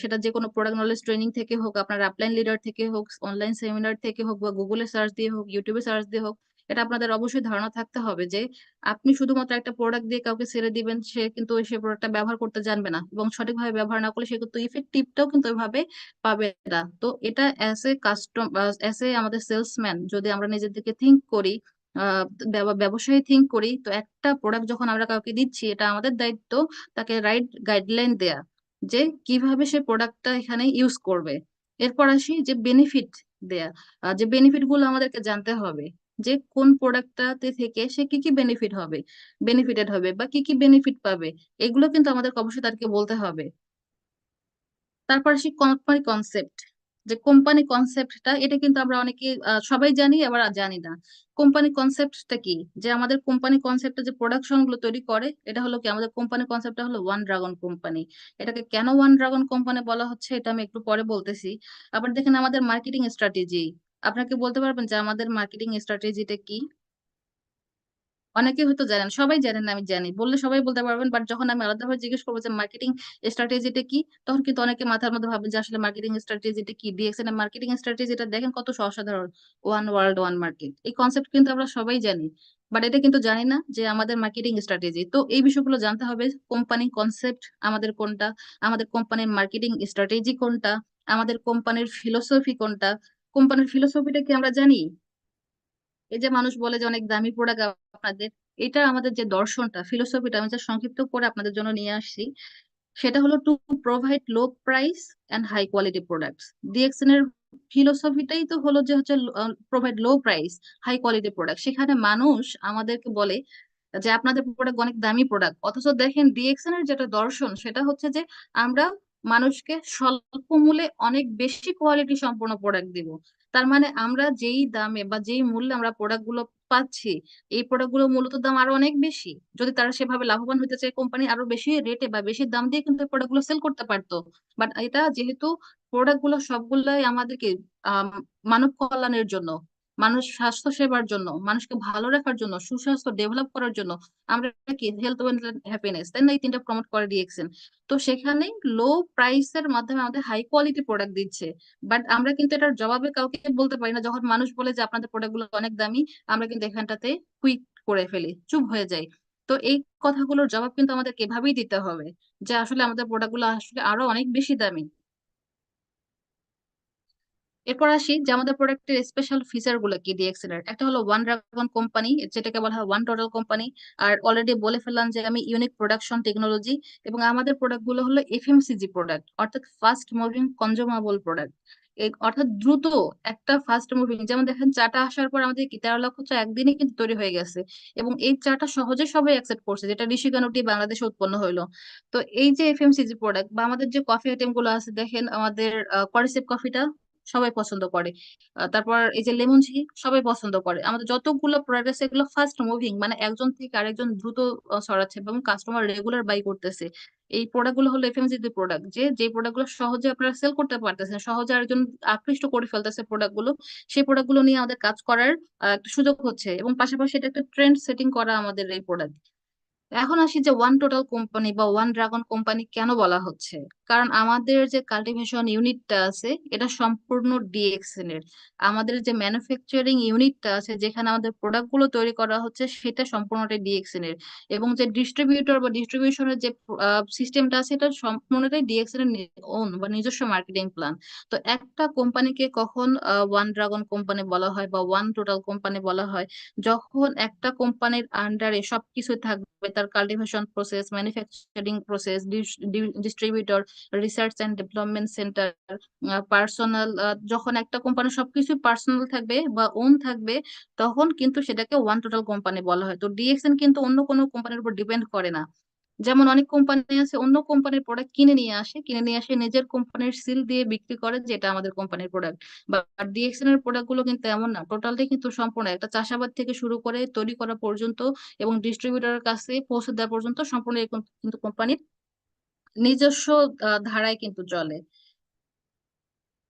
সেটা যে কোনো প্রোডাক্ট নলেজ ট্রেনিং থেকে হোক, আপনার আপলাইন লিডার থেকে হোক, অনলাইন সেমিনার থেকে হোক, বা গুগলে সার্চ দিয়ে হোক, ইউটিউবে সার্চ দিয়ে হোক, এটা আপনাদের অবশ্যই ধারণা থাকতে হবে যে আপনি শুধুমাত্র একটা প্রোডাক্ট দিয়ে কাউকে ছেড়ে দিবেন, সে কিন্তু সেই প্রোডাক্টটা ব্যবহার করতে জানবে না, এবং সঠিকভাবে ব্যবহার না করলে সে কিন্তু ইফেক্টিভটাও কিন্তু ওইভাবে পাবে না। তো এটা অ্যাজ এ অ্যাজ এ আমাদের সেলসম্যান যদি আমরা নিজেদেরকে থিঙ্ক করি, ব্যবসায়ী থিঙ্ক করি, তো একটা প্রোডাক্ট যখন আমরা কাউকে দিচ্ছি, এটা আমাদের দায়িত্ব তাকে রাইট গাইডলাইন দেয়া। যে কিভাবে সে প্রোডাক্টটা এখানে ইউজ করবে। এরপর আসি যে বেনিফিট দেয়া, যে বেনিফিট গুলো আমাদেরকে জানতে হবে, যে কোন প্রোডাক্টটাতে থেকে সে কি কি বেনিফিট হবে, বেনিফিটেড হবে বা কি কি বেনিফিট পাবে, এগুলো কিন্তু আমাদেরকে অবশ্যই তাদেরকে বলতে হবে। তারপর আসি কোম্পানি কনসেপ্ট, যে কোম্পানি কনসেপ্টটা এটা কিন্তু আমরা অনেকে সবাই জানি আবার জানি না। কোম্পানি কনসেপ্টটা কি, যে আমাদের কোম্পানি কনসেপ্টে যে প্রোডাকশন গুলো তৈরি করে এটা হলো কি, আমাদের কোম্পানি কনসেপ্টটা হলো ওয়ান ড্রাগন কোম্পানি। এটাকে কেন ওয়ান ড্রাগন কোম্পানি বলা হচ্ছে এটা আমি একটু পরে বলতেছি। আবার দেখেন আমাদের মার্কেটিং স্ট্র্যাটেজি, আপনাকে বলতে পারবেন যে আমাদের মার্কেটিং স্ট্র্যাটেজিটা কি? অনেকে হয়তো জানেন, সবাই জানেন না, আমি জানি, বললে সবাই বলতে পারবেন, বাট যখন আমি আলাদাভাবে জিজ্ঞেস করবো যে মার্কেটিং স্ট্র্যাটেজিটা কি, তখন কিন্তু অনেকে মাথার মধ্যে ভাবেন যে আসলে মার্কেটিং স্ট্র্যাটেজিটা কি। ডিএক্সএন এর মার্কেটিং স্ট্র্যাটেজিটা দেখেন কত অসাধারণ, ওয়ান ওয়ার্ল্ড ওয়ান মার্কেট, এই কনসেপ্ট কিন্তু আমরা সবাই জানি, বাট এটা কিন্তু জানি না যে আমাদের মার্কেটিং স্ট্র্যাটেজি। তো এই বিষয়গুলো জানতে হবে, কোম্পানি কনসেপ্ট আমাদের কোনটা, আমাদের কোম্পানির মার্কেটিং স্ট্র্যাটেজি কোনটা, আমাদের কোম্পানির ফিলোসফি কোনটা। কোম্পানির ফিলোসফিটা কি আমরা জানি? এই যে মানুষ বলে যে অনেক দামি প্রোডাক্ট আপনাদের, এটা আমাদের যে দর্শনটা, ফিলোসফিটা আমি যে সংক্ষিপ্ত করে আপনাদের জন্য নিয়ে আসছি, সেটা হলো to provide low price and high quality products. DXN এর ফিলোসফিটাই তো হলো যে হচ্ছে provide low price, high quality product. সেখানে মানুষ আমাদেরকে বলে যে আপনাদের প্রোডাক্ট অনেক দামি প্রোডাক্ট, অথচ দেখেন ডিএক্সএন এর যেটা দর্শন সেটা হচ্ছে যে আমরা মানুষকে স্বল্প মূল্যে অনেক বেশি কোয়ালিটি সম্পন্ন প্রোডাক্ট দিব। তার মানে আমরা যেই দামে বা যেই মূল্যে আমরা প্রোডাক্ট গুলো পাচ্ছি, এই প্রোডাক্ট গুলো মূলত দাম আরো অনেক বেশি। যদি তারা সেভাবে লাভবান হতে চায়, কোম্পানি আরো বেশি রেটে বা বেশি দাম দিয়ে কিন্তু প্রোডাক্ট গুলো সেল করতে পারতো। বাট এটা যেহেতু প্রোডাক্ট গুলো সবগুলাই আমাদেরকে আহ মানব কল্যাণের জন্য, মানুষ স্বাস্থ্য সেবার জন্য, মানুষকে ভালো রাখার জন্য, সুস্বাস্থ্য ডেভেলপ করার জন্য, আমরা কি হেলথ ওয়েলথ হ্যাপিনেস, তাই না, এই তিনটা প্রমোট করে ডিএক্সএন। তো সেখানে লো প্রাইসের মাধ্যমে আমাদের হাই কোয়ালিটি প্রোডাক্ট দিচ্ছে। বাট আমরা কিন্তু এটার জবাবে কাউকে বলতে পারি না, যখন মানুষ বলে যে আপনাদের প্রোডাক্ট গুলো অনেক দামি, আমরা কিন্তু এখানটাতে কুইক করে ফেলি, চুপ হয়ে যাই। তো এই কথাগুলোর জবাব কিন্তু আমাদেরকে এভাবেই দিতে হবে, যে আসলে আমাদের প্রোডাক্ট গুলো আসলে আরো অনেক বেশি দামি। এরপর আসি যে আমাদের প্রোডাক্টের স্পেশাল ফিচার গুলো কি ডিএক্সএল এর। একটা হলো ওয়ান ড্রাগন কোম্পানি, যেটাকে বলা হয় ওয়ান টোটাল কোম্পানি। আর অলরেডি বলে ফেললাম যে আমি ইউনিক প্রোডাকশন টেকনোলজি, এবং আমাদের প্রোডাক্ট গুলো হলো এফএমসিজি প্রোডাক্ট, অর্থাৎ ফাস্ট মুভিং কনজিউমাবল প্রোডাক্ট। অর্থাৎ দ্রুত একটা ফাস্ট মুভিং, যেমন দেখেন চাটা আসার পর আমাদের কি 13 লক্ষ চা একদিনে কিন্তু তৈরি হয়ে গেছে, এবং এই চাটা সহজে সবাই অ্যাকসেপ্ট করছে, যেটা ঋষিকানুটি বাংলাদেশে উৎপন্ন হইলো। তো এই যে এফএমসিজি প্রোডাক্ট বা আমাদের যে কফি আইটেম গুলো আছে, দেখেন আমাদের করিসেপ কফিটা সবাই পছন্দ করে। তারপর এই যে লেমন টি সবাই পছন্দ করে। আমাদের যতগুলো প্রোডাক্ট আছে এগুলো ফাস্ট মুভিং, মানে একজন থেকে আরেকজন দ্রুত ছড়াচ্ছে এবং কাস্টমার রেগুলার বাই করতেছে। এই প্রোডাক্ট গুলো হলো এফএমসিজি প্রোডাক্ট, যে প্রোডাক্ট গুলো সহজে আপনারা সেল করতে পারতেছেন, সহজে আরেকজন আকৃষ্ট করে ফেলতেছে প্রোডাক্ট গুলো, সেই প্রোডাক্ট গুলো নিয়ে আমাদের কাজ করার একটা সুযোগ হচ্ছে, এবং পাশাপাশি এটা একটা ট্রেন্ড সেটিং করা আমাদের এই প্রোডাক্ট। এখন আসি যে ওয়ান টোটাল কোম্পানি বা ওয়ান ড্রাগন কোম্পানি কেন বলা হচ্ছে। কারণ আমাদের যে কাল্টিভেশন ইউনিটটা আছে এটা সম্পূর্ণ ডিএক্সএন এর। আমাদের যে ম্যানুফ্যাকচারিং ইউনিটটা আছে, যেখানে আমাদের প্রোডাক্ট গুলো তৈরি করা হচ্ছে, সেটা সম্পূর্ণটাই ডিএক্সএন এর। এবং যে ডিস্ট্রিবিউটর বা ডিস্ট্রিবিউশনের যে সিস্টেমটা আছে, এটা সম্পূর্ণটাই ডিএক্সএন এর ওন বা নিজস্ব মার্কেটিং প্ল্যান। তো একটা কোম্পানিকে কখন ওয়ান ড্রাগন কোম্পানি বলা হয় বা ওয়ান টোটাল কোম্পানি বলা হয়, যখন একটা কোম্পানির আন্ডারে সবকিছু থাকবে, তার cultivation process, manufacturing process, distributor, research and development centre, personal, যখন একটা কোম্পানি সবকিছু পার্সোনাল থাকবে বা ওন থাকবে, তখন কিন্তু সেটাকে ওয়ান টোটাল কোম্পানি বলা হয়। তো ডিএক্সএন কিন্তু অন্য কোনো কোম্পানির উপর ডিপেন্ড করে না। যেমন অনেক কোম্পানি আছে অন্য কোম্পানির প্রোডাক্ট কিনে নিয়ে আসে নিজের কোম্পানির সিল দিয়ে বিক্রি করে, যেটা আমাদের কোম্পানির প্রোডাক্ট। বা ডিএক্সএন এর প্রোডাক্ট গুলো কিন্তু এমন না, টোটালি কিন্তু সম্পূর্ণ একটা চাষাবাদ থেকে শুরু করে তৈরি করা পর্যন্ত এবং ডিস্ট্রিবিউটরের কাছে পৌঁছে দেওয়া পর্যন্ত সম্পূর্ণ এরকম কিন্তু কোম্পানির নিজস্ব ধারায় কিন্তু চলে।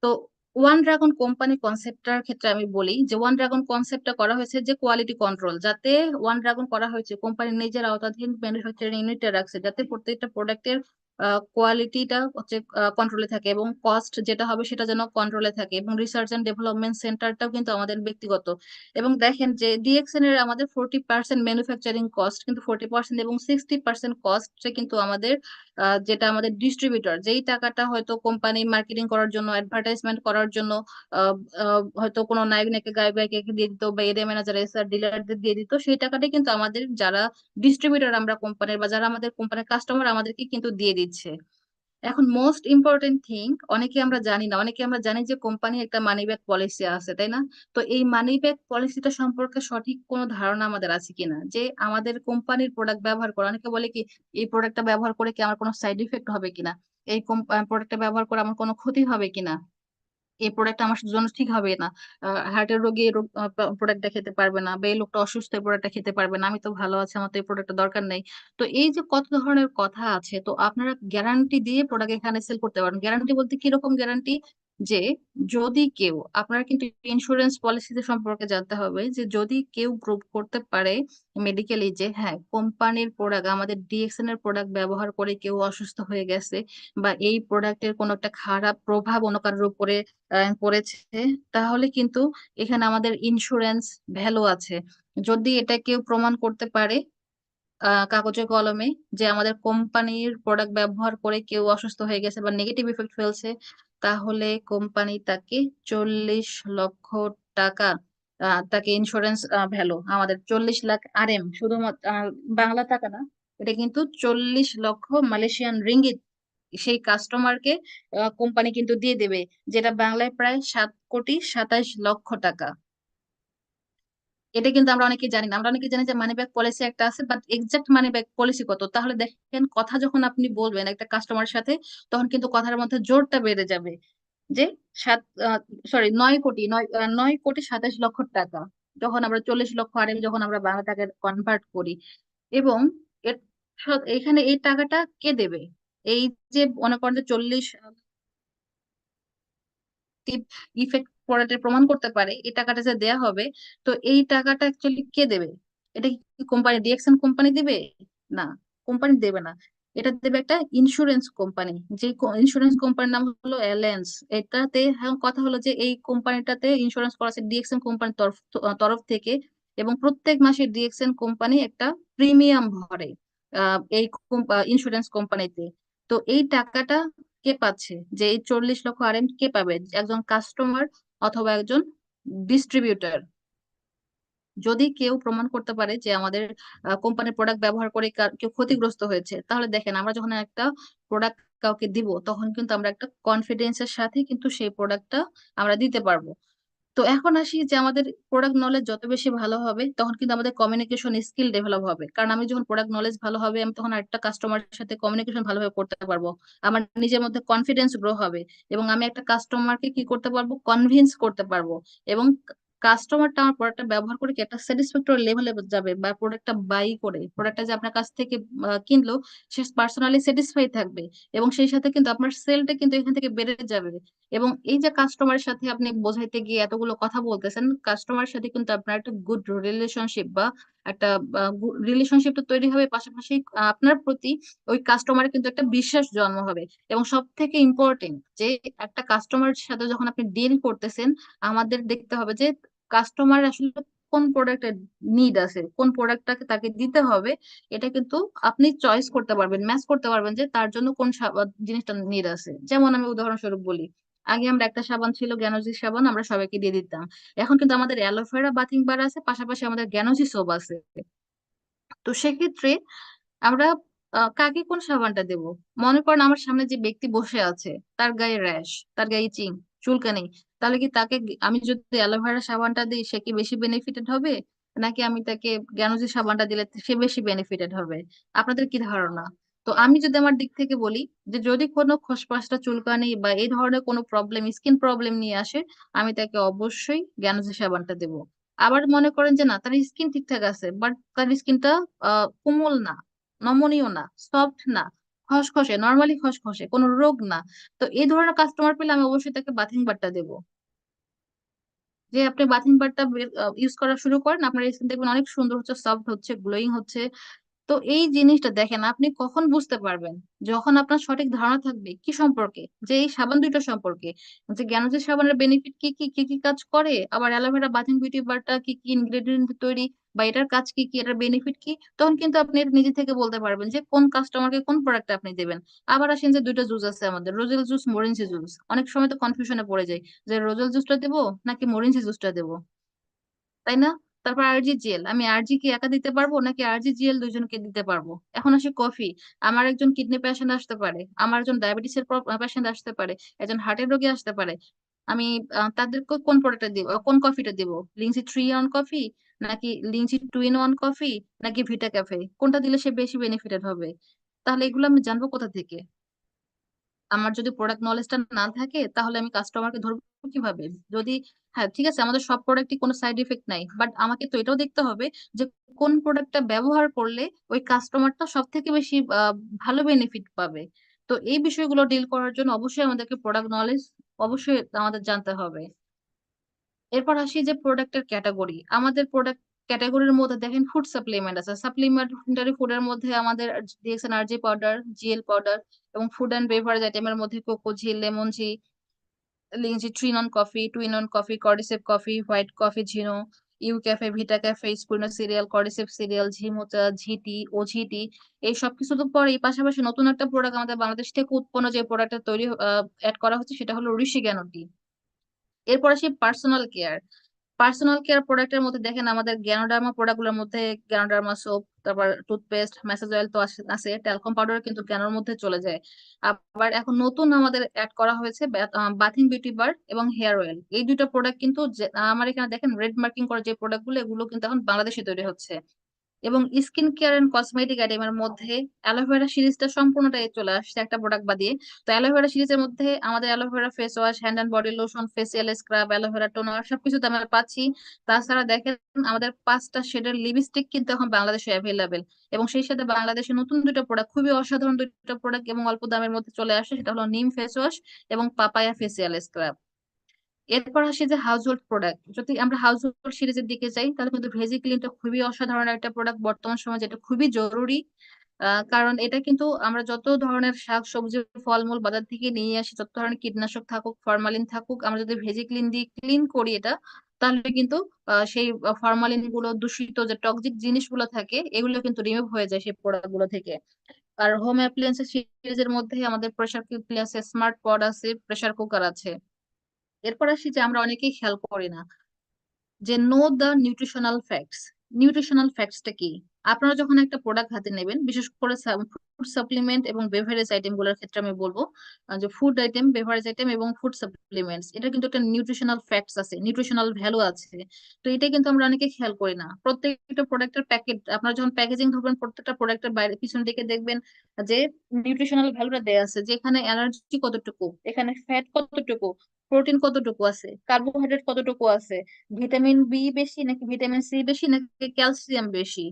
তো ওয়ান ড্রাগন কোম্পানি কনসেপ্টটার ক্ষেত্রে আমি বলি যে ওয়ান ড্রাগন কনসেপ্টটা করা হয়েছে যে কোয়ালিটি কন্ট্রোল, যাতে ওয়ান ড্রাগন করা হয়েছে কোম্পানির নিজের আওতাধীন ম্যানুফ্যাকচারিং ইউনিটে রাখছে, যাতে প্রত্যেকটা প্রোডাক্টের কোয়ালিটিটা হচ্ছে কন্ট্রোলে থাকে, এবং কস্ট যেটা হবে সেটা যেন কন্ট্রোলে থাকে, এবং রিসার্চ এন্ড ডেভেলপমেন্ট সেন্টারটাও কিন্তু আমাদের ব্যক্তিগত। এবং দেখেন যে ডিএক্সএন এর আমাদের 40% ম্যানুফ্যাকচারিং কস্ট, কিন্তু 40% এবং 60% কস্ট কিন্তু আমাদের যেটা আমাদের ডিস্ট্রিবিউটর, যেই টাকাটা হয়তো কোম্পানি মার্কেটিং করার জন্য, অ্যাডভার্টাইজমেন্ট করার জন্য হয়তো কোনো নায়ক নায়িকা গায়ক গায়িকাকে দিয়ে দিত বা এরিয়া ম্যানেজার এসআর ডিলারদের দিয়ে দিত, সেই টাকাটাই কিন্তু আমাদের যারা ডিস্ট্রিবিউটর আমরা কোম্পানির, বা যারা আমাদের কোম্পানির কাস্টমার আমাদেরকে কিন্তু দিয়ে দিচ্ছে। এখন মোস্ট ইম্পর্টেন্ট থিং, অনেকে আমরা জানি না, অনেকে আমরা জানি যে কোম্পানি একটা মানি ব্যাক পলিসি আছে, তাই না? তো এই মানি ব্যাক পলিসিটা সম্পর্কে সঠিক কোনো ধারণা আমাদের আছে কিনা, যে আমাদের কোম্পানির প্রোডাক্ট ব্যবহার করে, অনেকে বলে কি এই প্রোডাক্টটা ব্যবহার করে কি আমার কোনো সাইড ইফেক্ট হবে কিনা, এই প্রোডাক্টটা ব্যবহার করে আমার কোনো ক্ষতি হবে কিনা, এই প্রোডাক্ট আমার জন্য ঠিক হবে না, হার্টের রোগী এই প্রোডাক্টটা খেতে পারবে না, বা এই লোকটা অসুস্থ এই প্রোডাক্টটা খেতে পারবে না, আমি তো ভালো আছি আমার তো এই প্রোডাক্টটা দরকার নেই। তো এই যে কত ধরনের কথা আছে, তো আপনারা গ্যারান্টি দিয়ে প্রোডাক্ট এখানে সেল করতে পারেন। গ্যারান্টি বলতে কিরকম গ্যারান্টি, যে যদি কেউ, আপনারা কিন্তু ইন্স্যুরেন্স পলিসিতে সম্পর্কে জানতে হবে, যে যদি কেউ প্রুভ করতে পারে মেডিকেলি যে হ্যাঁ কোম্পানির প্রোডাক্ট, আমাদের ডিএক্সএন এর প্রোডাক্ট ব্যবহার করে কেউ অসুস্থ হয়ে গেছে, বা এই প্রোডাক্টের কোনো একটা খারাপ প্রভাব অন্য কারোর উপরে পড়েছে, তাহলে কিন্তু এখানে আমাদের ইন্স্যুরেন্স ভ্যালু আছে। যদি এটা কেউ প্রমাণ করতে পারে কাগজে কলমে, যে আমাদের কোম্পানির প্রোডাক্ট ব্যবহার করে কেউ অসুস্থ হয়ে গেছে বা নেগেটিভ ইফেক্ট ফেলছে, তাহলে কোম্পানি তাকে 40 লক্ষ টাকা, তাকে ইন্স্যুরেন্স ভ্যালু আমাদের 40 লাখ RM, শুধুমাত্র বাংলা টাকা না, এটা কিন্তু 40 লক্ষ মালয়েশিয়ান রিঙ্গিত সেই কাস্টমারকে কোম্পানি কিন্তু দিয়ে দেবে, যেটা বাংলায় প্রায় 7,27,00,000 টাকা। এটা কিন্তু আমরা অনেকে জানি না, আমরা অনেকে জানি যে মানি ব্যাক পলিসি একটা আছে, but exact money back policy কত, তাহলে দেখেন কথা যখন আপনি বলবেন একটা কাস্টমারের সাথে, তখন কিন্তু কথার মধ্যে জোরটা বেড়ে যাবে, যে সাত সরি 9 কোটি, 9,27,00,000 টাকা, যখন আমরা 40 লক্ষ RM যখন আমরা বাংলা টাকায় কনভার্ট করি। এবং এর এখানে এই টাকাটা কে দেবে? এই যে মনে করেন যে 40 ইফেক্ট পড়াতে প্রমাণ করতে পারে, এই টাকাটা যে দেয়া হবে, তো এই টাকাটা অ্যাকচুয়ালি কে দেবে? এটা কি কোম্পানি, ডিএক্সএন কোম্পানি দিবে? না, কোম্পানি দেবে না। এটা দেবে একটা ইন্স্যুরেন্স কোম্পানি, যে ইন্স্যুরেন্স কোম্পানির নাম হলো অ্যালিয়েন্স। এটাতে এখন কথা হলো যে এই কোম্পানিটাতে ইন্স্যুরেন্স করা আছে ডিএক্সএন কোম্পানির তরফ তরফ থেকে, এবং প্রত্যেক মাসে ডিএক্সএন কোম্পানি একটা প্রিমিয়াম ভরে এই ইন্স্যুরেন্স কোম্পানিতে। তো এই টাকাটা কে পাচ্ছে? যে এই 40 লক্ষ RM কে পাবে? একজন কাস্টমার অথবা একজন ডিস্ট্রিবিউটর। যদি কেউ প্রমাণ করতে পারে যে আমাদের কোম্পানির প্রোডাক্ট ব্যবহার করে কেউ ক্ষতিগ্রস্ত হয়েছে, তাহলে দেখেন আমরা যখন একটা প্রোডাক্ট কাউকে দিব, তখন কিন্তু আমরা একটা কনফিডেন্সের সাথে কিন্তু সেই প্রোডাক্টটা আমরা দিতে পারবো। তো এখন আসি যে আমাদের প্রোডাক্ট নলেজ যত বেশি ভালো হবে, তখন কিন্তু আমাদের কমিউনিকেশন স্কিল ডেভেলপ হবে। কারণ আমি যখন প্রোডাক্ট নলেজ ভালো হবে, আমি তখন একটা কাস্টমারের সাথে কমিউনিকেশন ভালোভাবে করতে পারবো, আমার নিজের মধ্যে কনফিডেন্স গ্রো হবে, এবং আমি একটা কাস্টমারকে কি করতে পারবো, কনভিন্স করতে পারবো। এবং কাস্টমারটা আমার প্রোডাক্টটা ব্যবহার করে কি একটা স্যাটিসফ্যাক্টরি লেভেলে যাবে, বা প্রোডাক্টটা বাই করে, প্রোডাক্টটা যে আপনার কাছ থেকে কিনলো, সে পার্সোনালি স্যাটিসফাই থাকবে, এবং সেই সাথে কিন্তু আপনার সেলটা কিন্তু এখান থেকে বেড়ে যাবে। এবং এই যে কাস্টমারের সাথে আপনি বোঝাইতে গিয়ে এতগুলো কথা বলতেছেন, কাস্টমারের সাথে কিন্তু আপনার একটা গুড রিলেশনশিপ, বা একটা রিলেশনশিপটা তৈরি হবে, পাশাপাশি আপনার প্রতি ওই কাস্টমারের কিন্তু একটা বিশ্বাস জন্ম হবে। এবং সব থেকে ইম্পর্টেন্ট, যে একটা কাস্টমারের সাথে যখন আপনি ডিল করতেছেন, আমাদের দেখতে হবে যে কাস্টমার আসলে কোন প্রোডাক্টের নিড আছে, কোন প্রোডাক্টটাকে তাকে দিতে হবে। এটা কিন্তু আপনি চয়েস করতে পারবেন, ম্যাচ করতে পারবেন, যে তার জন্য কোন জিনিসটা নিড আছে। যেমন আমি উদাহরণস্বরূপ বলি, আগে আমরা একটা সাবান ছিল জ্ঞানজি সাবান, আমরা সবাইকে দিয়ে দিতাম। এখন কিন্তু আমাদের অ্যালোভেরা বাথিং বার আছে, পাশাপাশি আমাদের জ্ঞানজি সোপ আছে। তো সেক্ষেত্রে আমরা কাকে কোন সাবানটা দেব? মনে করেন আমার সামনে যে ব্যক্তি বসে আছে, তার গায়ে র্যাশ, তার গায়ে ইচিং, চুলকানি, তাহলে কি তাকে আমি যদি অ্যালোভেরা সাবানটা দিই, সে কি বেশি বেনিফিটেড হবে, নাকি আমি তাকে জ্ঞানজি সাবানটা দিলে সে বেশি বেনিফিটেড হবে? আপনাদের কি ধারণা? তো আমি যদি আমার দিক থেকে বলি, যে যদি কোনো খসখসটা চুলকানি বা এই ধরনের কোনো প্রবলেম, স্কিন প্রবলেম নিয়ে আসে, আমি তাকে অবশ্যই জ্ঞানজি সাবানটা দেবো। আবার মনে করেন যে না, তার স্কিন ঠিকঠাক আছে, বাট তার স্কিনটা কোমল না, নমনীয় না, সফট না, খসখসে, নর্মালি খসখসে, কোনো রোগ না, তো এই ধরনের কাস্টমার পেলে আমি অবশ্যই তাকে বাথিং বারটা দেবো। যে আপনি বাথিং বারটা ইউজ করা শুরু করেন, আপনার স্কিন দেখবেন অনেক সুন্দর হচ্ছে, সফট হচ্ছে, গ্লোয়িং হচ্ছে। তো এই জিনিসটা দেখেন আপনি কখন বুঝতে পারবেন, যখন আপনার সঠিক ধারণা থাকবে কি সম্পর্কে, যে এই সাবান দুইটা সম্পর্কে, যে জ্ঞানজার সাবানের বেনিফিট কি কি কি কি কাজ করে, আবার অ্যালোভেরা বাথিং বিউটি বারটা কি কি ইনগ্রেডিয়েন্ট তৈরি, বা এটার কাজ কি কি, এটার বেনিফিট কি, তখন কিন্তু আপনি এটা নিজে থেকে বলতে পারবেন যে কোন কাস্টমারকে কোন প্রোডাক্ট আপনি দেবেন। আবার আসেন যে দুইটা জুস আছে আমাদের, রোজেল জুস, মরিনসি জুস, অনেক সময় তো কনফিউশনে পড়ে যায় যে রোজেল জুসটা দেবো নাকি মরিনসি জুসটা দেবো, তাই না? তারপর আরজি জেল, আমি আরজি কি একা দিতে পারবো নাকি আরজি জেল দুইজনকে দিতে পারবো? এখন আসি কফি, আমার একজন কিডনি পেশেন্ট আসতে পারে, আমার একজন ডায়াবেটিসের পেশেন্ট আসতে পারে, একজন হার্টের রোগী আসতে পারে। আমি তাদেরকে কোন প্রোডাক্টটা দিব, কোন কফিটা দিব? লিংসি 3 অন কফি, নাকি লিংসি 2 ইন 1 কফি, নাকি ভিটা ক্যাফে? কোনটা দিলে সে বেশি বেনিফিটেড হবে? তাহলে এগুলো আমি জানবো কোথা থেকে? আমার যদি প্রোডাক্ট নলেজটা না থাকে তাহলে আমি কাস্টমারকে ধরবো কিভাবে? যদি, হ্যাঁ ঠিক আছে, আমাদের সব প্রোডাক্টই কোনো সাইড এফেক্ট নাই, বাট আমাকে তো এটাও দেখতে হবে যে কোন প্রোডাক্টটা ব্যবহার করলে ওই কাস্টমারটা সব থেকে বেশি ভালো বেনিফিট পাবে। তো এই বিষয়গুলো ডিল করার জন্য অবশ্যই আমাদেরকে প্রোডাক্ট নলেজ অবশ্যই আমাদের জানতে হবে। এরপর আসি যে প্রোডাক্টের ক্যাটাগরি। আমাদের প্রোডাক্ট ক্যাটাগরির মধ্যে দেখেন ফুড সাপ্লিমেন্ট আছে, সাপ্লিমেন্টারি ফুডের মধ্যে আমাদের দিয়েছেন আরজি পাউডার, জিএল পাউডার, এবং ফুড অ্যান্ড বেভারেজ আইটেমের মধ্যে Cocozhi, Lemonzhi, Lingzhi 3 in coffee, 2 in 1 coffee, cordyceps coffee, white coffee Zhino, Eu cafe, Vita cafe, Spirulina cereal, cordyceps cereal, Zhi Mocha, Zhi Tea, Oozhi. এই সব কিছু তো পরে এই পাশাপাশি নতুন একটা প্রোডাক্ট আমাদের বাংলাদেশ থেকে উৎপন্ন যে প্রোডাক্টটা তৈরি অ্যাড করা হচ্ছে সেটা হলো ঋষি জ্ঞান টি। এরপর আসি পার্সোনাল কেয়ার। পার্সোনাল কেয়ার প্রোডাক্টের মধ্যে দেখেন আমাদের গ্যানোডার্মা প্রোডাক্টগুলোর মধ্যে গ্যানোডার্মা সোপ, তারপর টুথপেস্ট, ম্যাসেজ অয়েল তো আছে, ট্যালকম পাউডার কিন্তু গ্যানোর মধ্যে চলে যায়। আবার এখন নতুন আমাদের অ্যাড করা হয়েছে বাথিং বিউটি বার এবং হেয়ার অয়েল। এই দুইটা প্রোডাক্ট কিন্তু আমার এখানে দেখেন রেড মার্কিং করা যে প্রোডাক্ট গুলো, এগুলো কিন্তু এখন বাংলাদেশে তৈরি হচ্ছে। এবং স্কিন কেয়ার এন্ড কসমেটিক আইটেমের মধ্যে অ্যালোভেরা সিরিজটা সম্পূর্ণটাই চলে আসছে একটা প্রোডাক্ট বাদিয়ে। তো অ্যালোভেরা সিরিজের মধ্যে আমাদের aloe vera face wash, hand and body lotion, facial scrub, aloe vera toner সবকিছুতে আমরা পাচ্ছি। তাছাড়া দেখেন আমাদের 5টা শেডের লিপস্টিক কিন্তু এখন বাংলাদেশে অ্যাভেলেবেল। এবং সেই সাথে বাংলাদেশে নতুন দুটো প্রোডাক্ট, খুবই অসাধারণ দুটো প্রোডাক্ট এবং অল্প দামের মধ্যে চলে আসে, সেটা হলো নিম ফেস ওয়াশ এবং পাপায়া ফেসিয়াল স্ক্রাব। এরপর আসি যে হাউস হোল্ড প্রোডাক্ট। যদি আমরা হাউস হোল্ড সিরিজের দিকে যাই তাহলে কিন্তু ভেজি ক্লিনটা খুবই অসাধারণ একটা প্রোডাক্ট বর্তমান সময়, যেটা খুবই জরুরি। কারণ এটা কিন্তু আমরা যত ধরনের শাক সবজি ফলমূল বাজার থেকে নিয়ে আসি, যত ধরনের কীটনাশক থাকুক, ফরমালিন থাকুক, আমরা যদি ভেজি ক্লিন দিয়ে ক্লিন করি এটা, তাহলে কিন্তু সেই ফরমালিন গুলো, দূষিত যে টক্সিক জিনিসগুলো থাকে, এগুলো কিন্তু রিমুভ হয়ে যায় সেই প্রোডাক্ট গুলো থেকে। আর হোম অ্যাপ্লিয়েন্সের সিরিজের মধ্যে আমাদের প্রেসার কুকার আছে, স্মার্ট পড আছে, প্রেসার কুকার আছে। এরপর আসি যে আমরা অনেকেই খেয়াল করি না যে know the nutritional facts. Nutritional ফ্যাক্টসটা কি? আপনারা যখন একটা প্রোডাক্ট হাতে নেবেন, বিশেষ করে ফুড সাপ্লিমেন্ট এবং বেভারেজ আইটেম গুলোর ক্ষেত্রে আমি বলবো যে ফুড আইটেম, বেভারেজ আইটেম এবং ফুড সাপ্লিমেন্টস, এটা কিন্তু একটা নিউট্রিশনাল ফ্যাক্টস আছে, নিউট্রিশনাল ভ্যালু আছে। তো এটা কিন্তু আমরা অনেকে খেয়াল করি না। প্রত্যেকটা প্রোডাক্টের প্যাকেট, আপনারা যখন প্যাকেজিং ধরবেন, প্রত্যেকটা প্রোডাক্টের বাইরে পিছন দিকে দেখবেন যে নিউট্রিশনাল ভ্যালুটা দেয়া আছে, যে এখানে এনার্জি কতটুকু, এখানে ফ্যাট কতটুকু, প্রোটিন কতটুকু আছে, কার্বোহাইড্রেট কতটুকু আছে, ভিটামিন বি বেশি নাকি ভিটামিন সি বেশি নাকি ক্যালসিয়াম বেশি।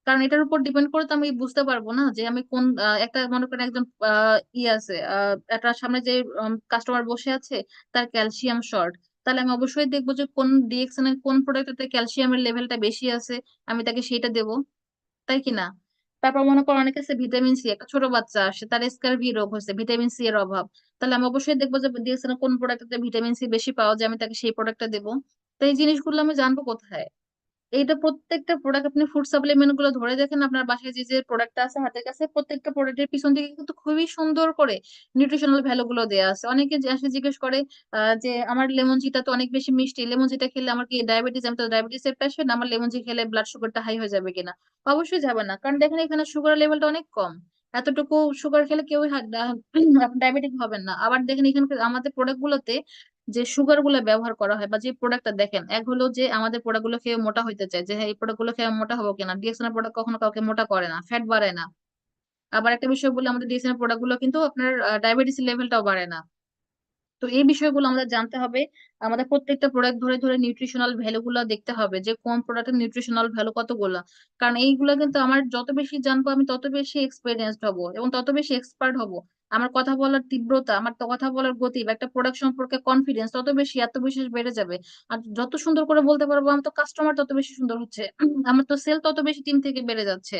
কারণ এটার উপর ডিপেন্ড করে তো আমি বুঝতে পারবো না যে আমি কোন একটা, মনে করেন একজন ই আছে, একটা সামনে যে কাস্টমার বসে আছে, তার ক্যালসিয়াম শর্ট, তাহলে আমি অবশ্যই দেখবো যে কোন ডিএক্সএন এর কোন প্রোডাক্টে ক্যালসিয়ামের লেভেলটা বেশি আছে, আমি তাকে সেইটা দেবো, তাই কি না? তারপর মনে করো অনেকে আছে ভিটামিন সি, একটা ছোট বাচ্চা আসে তার স্কারভি রোগ হয়েছে, ভিটামিন সি এর অভাব, তাহলে আমি অবশ্যই দেখবো যে ডিএক্সএন কোন প্রোডাক্টে ভিটামিন সি বেশি পাওয়া যায়, আমি তাকে সেই প্রোডাক্টটা দেবো। তো এই জিনিসগুলো আমি জানবো কোথায়? এইটা প্রত্যেকটা প্রোডাক্ট, আপনি ফুড সাপ্লিমেন্ট গুলো ধরে দেখেন আপনার বাসায় যে যে প্রোডাক্টটা আছে হাতের কাছে, প্রত্যেকটা প্রোডাক্টের পিছন দিকে কিন্তু খুবই সুন্দর করে নিউট্রিশনাল ভ্যালু গুলো দেওয়া আছে। অনেকে যে আসে জিজ্ঞেস করে যে আমার লেমন জিটা তো অনেক বেশি মিষ্টি, লেমন জিটা খেলে আমার কি ডায়াবেটিস, আমি তো ডায়াবেটিস এর পেশেন্ট, আমার লেমন জি খেলে ব্লাড সুগারটা হাই হয়ে যাবে কিনা? অবশ্যই যাবে না, কারণ দেখেন এখানে সুগার লেভেলটা অনেক কম। এতটুকু সুগার খেলে কেউই ডায়াবেটিক হবেন না। আবার দেখেন এখানে আমাদের প্রোডাক্ট গুলোতে যে সুগার গুলো ব্যবহার করা হয় বা যে প্রোডাক্টটা দেখেন, এক হলো যে আমাদের প্রোডাক্ট গুলো খেয়ে মোটা হইতে চায়, যে হ্যাঁ এই প্রোডাক্ট গুলো খেয়ে মোটা হবো কিনা, ডিএক্সএন প্রোডাক্ট কখনো কাউকে মোটা করে না, ফ্যাট বাড়ায় না। আবার একটা বিষয় বলে, আমাদের ডিএক্সএন প্রোডাক্ট গুলো কিন্তু আপনার ডায়াবেটিস লেভেলটাও বাড়ে না। তো এই বিষয়গুলো আমাদের জানতে হবে। আমাদের প্রত্যেকটা প্রোডাক্ট ধরে ধরে নিউট্রিশনাল ভ্যালু গুলো দেখতে হবে যে কোন প্রোডাক্টের নিউট্রিশনাল ভ্যালু কতগুলা। কারণ এইগুলো কিন্তু আমার যত বেশি জানবো আমি তত বেশি এক্সপিরিয়েন্সড হব এবং তত বেশি এক্সপার্ট হব। আমার কথা বলার তীব্রতা, আমার তো কথা বলার গতি বা একটা প্রোডাক্ট সম্পর্কে কনফিডেন্স তত বেশি, আত্মবিশ্বাস বেড়ে যাবে। আর যত সুন্দর করে বলতে পারবো আমার তো কাস্টমার তত বেশি সুন্দর হচ্ছে, আমার তো সেল তত বেশি টিম থেকে বেড়ে যাচ্ছে।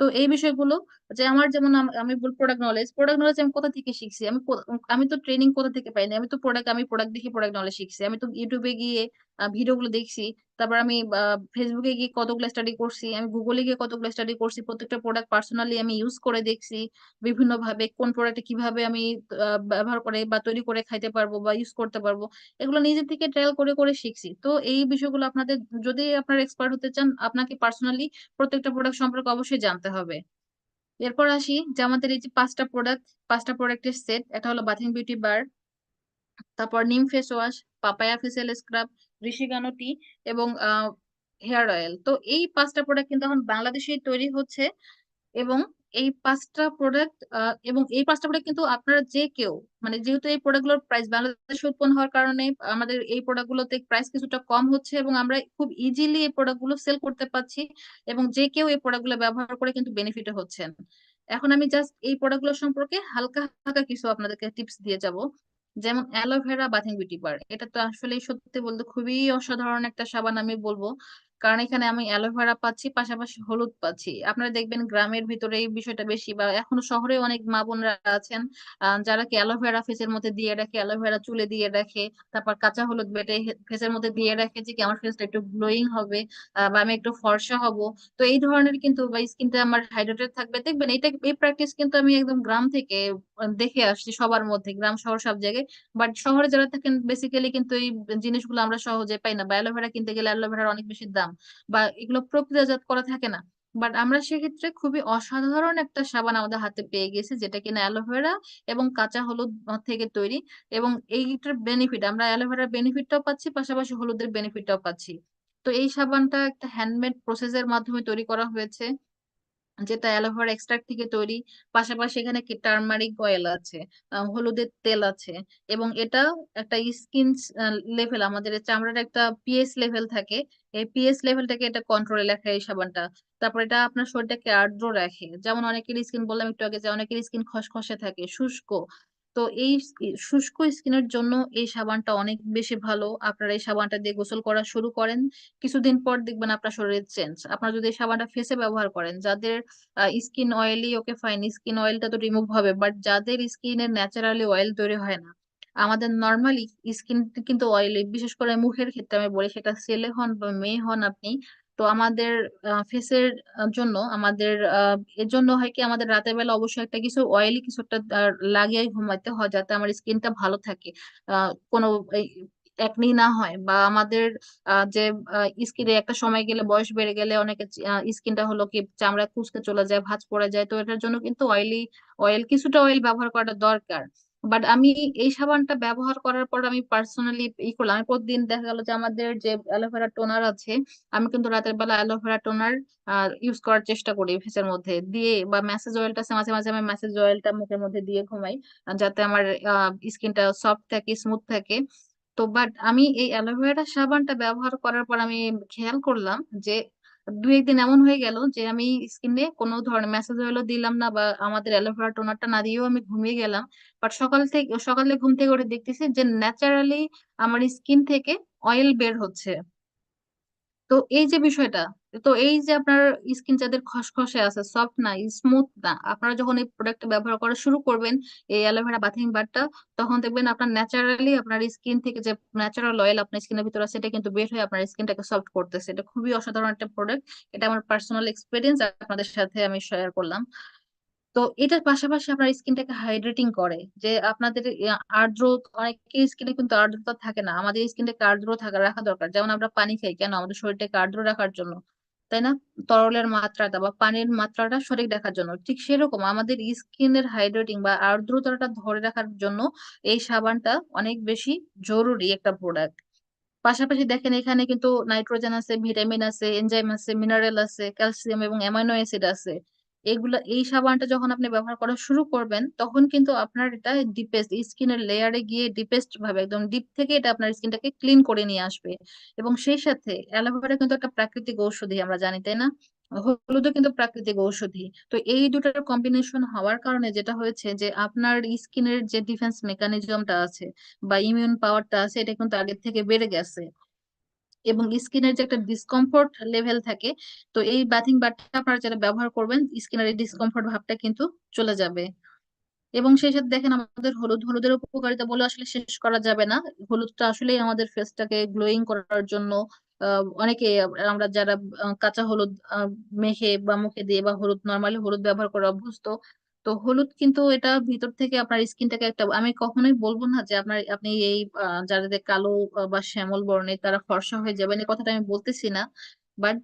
তো এই বিষয়গুলো, যে আমার যেমন আমি বল প্রোডাক্ট নলেজ আমি কোথা থেকে শিখছি, আমি তো ট্রেনিং কোথা থেকে পাইনি, আমি তো প্রোডাক্ট দেখি প্রোডাক্ট নলেজ শিখছি। আমি তো ইউটিউবে গিয়ে ভিডিওগুলো দেখছি, তারপর আমি ফেসবুকে গিয়ে কতগুলো স্টাডি করছি, আমি গুগলে গিয়ে কতগুলো স্টাডি করছি, প্রত্যেকটা প্রোডাক্ট পার্সোনালি আমি ইউজ করে দেখছি বিভিন্ন ভাবে, কোন প্রোডাক্টে কিভাবে আমি ব্যবহার করে বা তৈরি করে খাইতে পারবো বা ইউজ করতে পারবো, এগুলো নিজে থেকে ট্রায়াল করে করে শিখছি। তো এই বিষয়গুলো আপনাদের, যদি আপনারা এক্সপার্ট হতে চান, আপনাকে পার্সোনালি প্রত্যেকটা প্রোডাক্ট সম্পর্কে অবশ্যই জানতে হবে। এরপর আসি যে আমাদের এই যে পাঁচটা প্রোডাক্টের সেট, একটা হলো বাথিং বিউটি বার, তারপর neem face wash, papaya facial scrub, Reishi Gano tea, এবং হেয়ার অয়েল। তো এই পাঁচটা প্রোডাক্ট কিন্তু এখন বাংলাদেশেই তৈরি হচ্ছে। এবং এই পাঁচটা প্রোডাক্ট কিন্তু আপনারা যে কেউ, মানে যেহেতু এই প্রোডাক্টগুলোর প্রাইস বাংলাদেশে উৎপন্ন হওয়ার কারণে আমাদের এই প্রোডাক্টগুলোতে প্রাইস কিছুটা কম হচ্ছে, এবং আমরা খুব ইজিলি এই প্রোডাক্টগুলো সেল করতে পারছি, এবং যে কেউ এই প্রোডাক্টগুলো ব্যবহার করে কিন্তু বেনিফিট হচ্ছেন। এখন আমি জাস্ট এই প্রোডাক্টগুলো সম্পর্কে হালকা হালকা কিছু আপনাদেরকে টিপস দিয়ে যাব। যেমন অ্যালোভেরা বাথিং বিউটি বার, এটা তো আসলে সত্যি বলতে খুবই অসাধারণ একটা সাবান আমি বলবো। কারণ এখানে আমি অ্যালোভেরা পাচ্ছি, পাশাপাশি হলুদ পাচ্ছি। আপনারা দেখবেন গ্রামের ভিতরে এই বিষয়টা বেশি, বা এখনো শহরে অনেক মা বোনরা আছেন যারা কি অ্যালোভেরা ফেসের মধ্যে দিয়ে রাখে, অ্যালোভেরা চুলে দিয়ে রাখে, তারপর কাঁচা হলুদ বেটে ফেসের মধ্যে দিয়ে রাখে যে কি আমার ফেসটা একটু গ্লোয়িং হবে, বা আমি একটু ফর্সা হব। তো এই ধরনের কিন্তু, বা স্কিনটা আমার হাইড্রেটেড থাকবে, দেখবেন এই প্র্যাকটিস কিন্তু আমি একদম গ্রাম থেকে দেখে আসছি সবার মধ্যে, গ্রাম শহর সব জায়গায়। বাট শহরে যারা থাকেন বেসিক্যালি কিন্তু এই জিনিসগুলো আমরা সহজে পাই না, বা অ্যালোভেরা কিনতে গেলে অ্যালোভেরার অনেক বেশি দাম, বা এগুলো প্রক্রিয়াজাত করা থাকে না। বাট আমরা সেক্ষেত্রে খুবই অসাধারণ একটা সাবান আমাদের হাতে পেয়ে গেছি, যেটা কিনা অ্যালোভেরা এবং কাঁচা হলুদ থেকে তৈরি। এবং এইটার বেনিফিট, আমরা অ্যালোভেরার বেনিফিটটাও পাচ্ছি, পাশাপাশি হলুদের বেনিফিটটাও পাচ্ছি। তো এই সাবানটা একটা হ্যান্ডমেড প্রসেসের মাধ্যমে তৈরি করা হয়েছে, যেটা অ্যালোভেরা এক্সট্রাক্ট থেকে তৈরি। পাশাপাশি এখানে কি টার্মারিক অয়েল আছে, হলুদের তেল আছে, এবং এটা একটা স্কিন লেভেল, আমাদের এই চামড়ার একটা পিএইচ লেভেল থাকে, এই পিএইচ লেভেলটাকে এটা কন্ট্রোলে রাখে এই সাবানটা। তারপর এটা আপনার শরীরটাকে আর্দ্র রাখে, যেমন অনেকের স্কিন, বললাম একটু আগে যে অনেকের স্কিন খসখসে থাকে, শুষ্ক। তো এই শুষ্ক স্কিনের জন্য এই সাবানটা অনেক বেশি ভালো। আপনারা এই সাবানটা দিয়ে গোসল করা শুরু করেন, কিছুদিন পর দেখবেন আপনার শরীরের চেঞ্জ। আপনারা যদি এই সাবানটা ফেসে ব্যবহার করেন, যাদের skin oily, okay fine, skin অয়েলটা তো রিমুভ হবে, বাট যাদের স্কিনের ন্যাচারালি অয়েল তৈরি হয় না, আমাদের নর্মালি স্কিন কিন্তু অয়েলি, বিশেষ করে মুখের ক্ষেত্রে আমি বলি, সেটা ছেলে হন বা মেয়ে হন আপনি। তো আমাদের ফেসের জন্য, আমাদের এর জন্য হয় কি, আমাদের রাতের বেলা অবশ্যই একটা কিছু অয়েলি কিছু একটা লাগিয়ে ঘুমাতে হয়, যাতে আমার স্কিনটা ভালো থাকে, কোনো একনি না হয়, বা আমাদের যে স্কিনে একটা সময় গেলে, বয়স বেড়ে গেলে অনেকে স্কিনটা হলো কি চামড়া কুঁচকে চলে যায়, ভাঁজ পড়ে যায়। তো এটার জন্য কিন্তু কিছুটা অয়েল ব্যবহার করাটা দরকার। বাট আমি এই সাবানটা ব্যবহার করার পর আমি পার্সোনালি করলাম, আমি প্রতিদিন দেখা গেল যে আমাদের যে অ্যালোভেরা টোনার আছে, আমি কিন্তু রাতের বেলা অ্যালোভেরা টোনার ইউজ করার চেষ্টা করি ফেসের মধ্যে দিয়ে, বা ম্যাসেজ অয়েলটা আছে, মাঝে মাঝে আমি ম্যাসেজ অয়েলটা মুখের মধ্যে দিয়ে ঘুমাই, যাতে আমার স্কিনটা সফট থাকে, স্মুথ থাকে। তো বাট আমি এই অ্যালোভেরা সাবানটা ব্যবহার করার পর আমি খেয়াল করলাম যে দু একদিন এমন হয়ে গেল যে আমি স্কিনে কোনো ধরনের মেসেজ হলো দিলাম না, বা আমাদের অ্যালোভেরা টোনারটা না দিয়েও আমি ঘুমিয়ে গেলাম। বাট সকালে ঘুম থেকে উঠে দেখতেছি যে ন্যাচারালি আমার স্কিন থেকে অয়েল বের হচ্ছে। তো এই যে বিষয়টা, তো এই যে আপনার স্কিন যাদের খসখসে আছে, সফট না, স্মুথ না, আপনারা যখন এই প্রোডাক্টটা ব্যবহার করা শুরু করবেন, এই অ্যালোভেরা বাথিং বারটা, তখন দেখবেন আপনার ন্যাচারালি আপনার স্কিন থেকে যে ন্যাচারাল অয়েল আপনার স্কিনের ভিতরে আছে, সেটা কিন্তু বের হয়ে আপনার স্কিনটাকে সফট করতেছে। এটা খুবই অসাধারণ একটা প্রোডাক্ট। এটা আমার পার্সোনাল এক্সপিরিয়েন্স, আপনাদের সাথে আমি শেয়ার করলাম। তো এটার পাশাপাশি আপনার স্কিনটাকে হাইড্রেটিং করে, যে আপনাদের আর্দ্র, অনেকের স্কিনে কিন্তু আর্দ্রতা থাকে না, আমাদের স্কিনটাকে আর্দ্র রাখা দরকার। যেমন আমরা পানি খাই কেন, আমাদের শরীরটাকে আর্দ্র রাখার জন্য, তাই না? তরলের মাত্রাটা বা পানির মাত্রাটা সঠিক রাখার জন্য। ঠিক সেরকম আমাদের স্কিনের হাইড্রেটিং বা আর্দ্রতাটা ধরে রাখার জন্য এই সাবানটা অনেক বেশি জরুরি একটা প্রোডাক্ট। পাশাপাশি দেখেন এখানে কিন্তু নাইট্রোজেন আছে, ভিটামিন আছে, এনজাইম আছে, মিনারেল আছে, ক্যালসিয়াম এবং অ্যামাইনো অ্যাসিড আছে। এই সাবানটা যখন আপনি ব্যবহার করা শুরু করবেন, তখন কিন্তু আপনার এটা ডিপেস্ট স্কিনের লেয়ারে গিয়ে ডিপেস্ট ভাবে একদম ডিপ থেকে এটা আপনার স্কিনটাকে ক্লিন করে নিয়ে আসবে। এবং সেই সাথে অ্যালোভেরা কিন্তু একটা প্রাকৃতিক ঔষধি, আমরা জানি তাই না? হলুদও কিন্তু প্রাকৃতিক ঔষধি। তো এই দুটার কম্বিনেশন হওয়ার কারণে যেটা হয়েছে যে আপনার স্কিনের যে ডিফেন্স মেকানিজমটা আছে বা ইমিউন পাওয়ারটা আছে, এটা কিন্তু আগের থেকে বেড়ে গেছে। এবং স্কিনের যে একটা ডিসকমফোর্ট লেভেল থাকে, তো এই বাথিং বারটা আপনারা যারা ব্যবহার করবেন, স্কিনের এই ডিসকমফোর্ট ভাবটা কিন্তু চলে যাবে। এবং সেই সাথে দেখেন আমাদের হলুদের উপকারিতা বলে আসলে শেষ করা যাবে না। হলুদটা আসলেই আমাদের ফেসটাকে গ্লোয়িং করার জন্য অনেকে আমরা যারা কাঁচা হলুদ মেখে বা মুখে দিয়ে বা হলুদ নর্মালি হলুদ ব্যবহার করে অভ্যস্ত, তো হলুদ কিন্তু এটা ভিতর থেকে আপনার স্কিনটাকে একটা, আমি কখনোই বলবো না যে আপনি এই যাদের কালো বা শ্যামল বর্ণের তারা ফর্সা হয়ে যাবেন, এই কথাটা আমি বলতেছি না। বাট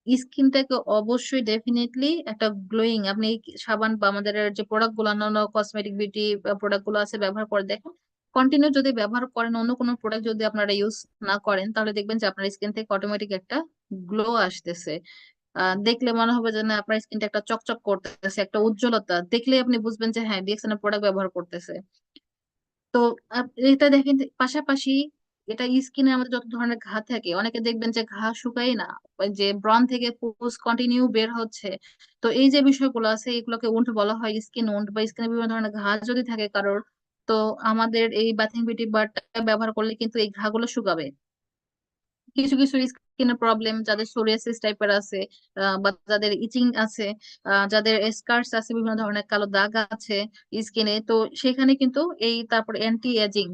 স্কিনটাকে অবশ্যই ডেফিনেটলি একটা গ্লোয়িং, আপনি এই সাবান বা আমাদের যে প্রোডাক্ট গুলো অন্যান্য কসমেটিক বিউটি প্রোডাক্ট গুলো আছে ব্যবহার করে দেখেন, কন্টিনিউ যদি ব্যবহার করেন, অন্য কোনো প্রোডাক্ট যদি আপনারা ইউজ না করেন, তাহলে দেখবেন যে আপনার স্কিন থেকে অটোমেটিক একটা গ্লো আসতেছে। দেখলে মনে হবে যে না, আপনার স্কিনটা একটা চকচক করতেছে, একটা উজ্জ্বলতা দেখলে আপনি বুঝবেন যে হ্যাঁ ডিএক্সএন এর প্রোডাক্ট ব্যবহার করতেছে। তো এটা দেখেন যে পাশাপাশি এটা স্কিনের আমাদের যত ধরনের ঘা থাকে, অনেকে দেখবেন যে ঘা শুকায় না, ওই যে ব্রণ থেকে পুস কন্টিনিউ বের হচ্ছে। তো এই যে বিষয়গুলো আছে এগুলোকে উন্ড বলা হয়, স্কিন উন্ড বা স্কিনে বিভিন্ন ধরনের ঘা যদি থাকে কারোর, তো আমাদের এই বাথিং বিউটি বারটা ব্যবহার করলে কিন্তু এই ঘাগুলো শুকাবে। কিছু কিছু স্কিনের প্রবলেম যাদের সোরিয়াসিস টাইপের আছে, বা যাদের ইচিং আছে, যাদের স্কার্স আছে, বিভিন্ন ধরনের কালো দাগ আছে স্কিনে, তো সেখানে কিন্তু এই তারপর অ্যান্টি এজিং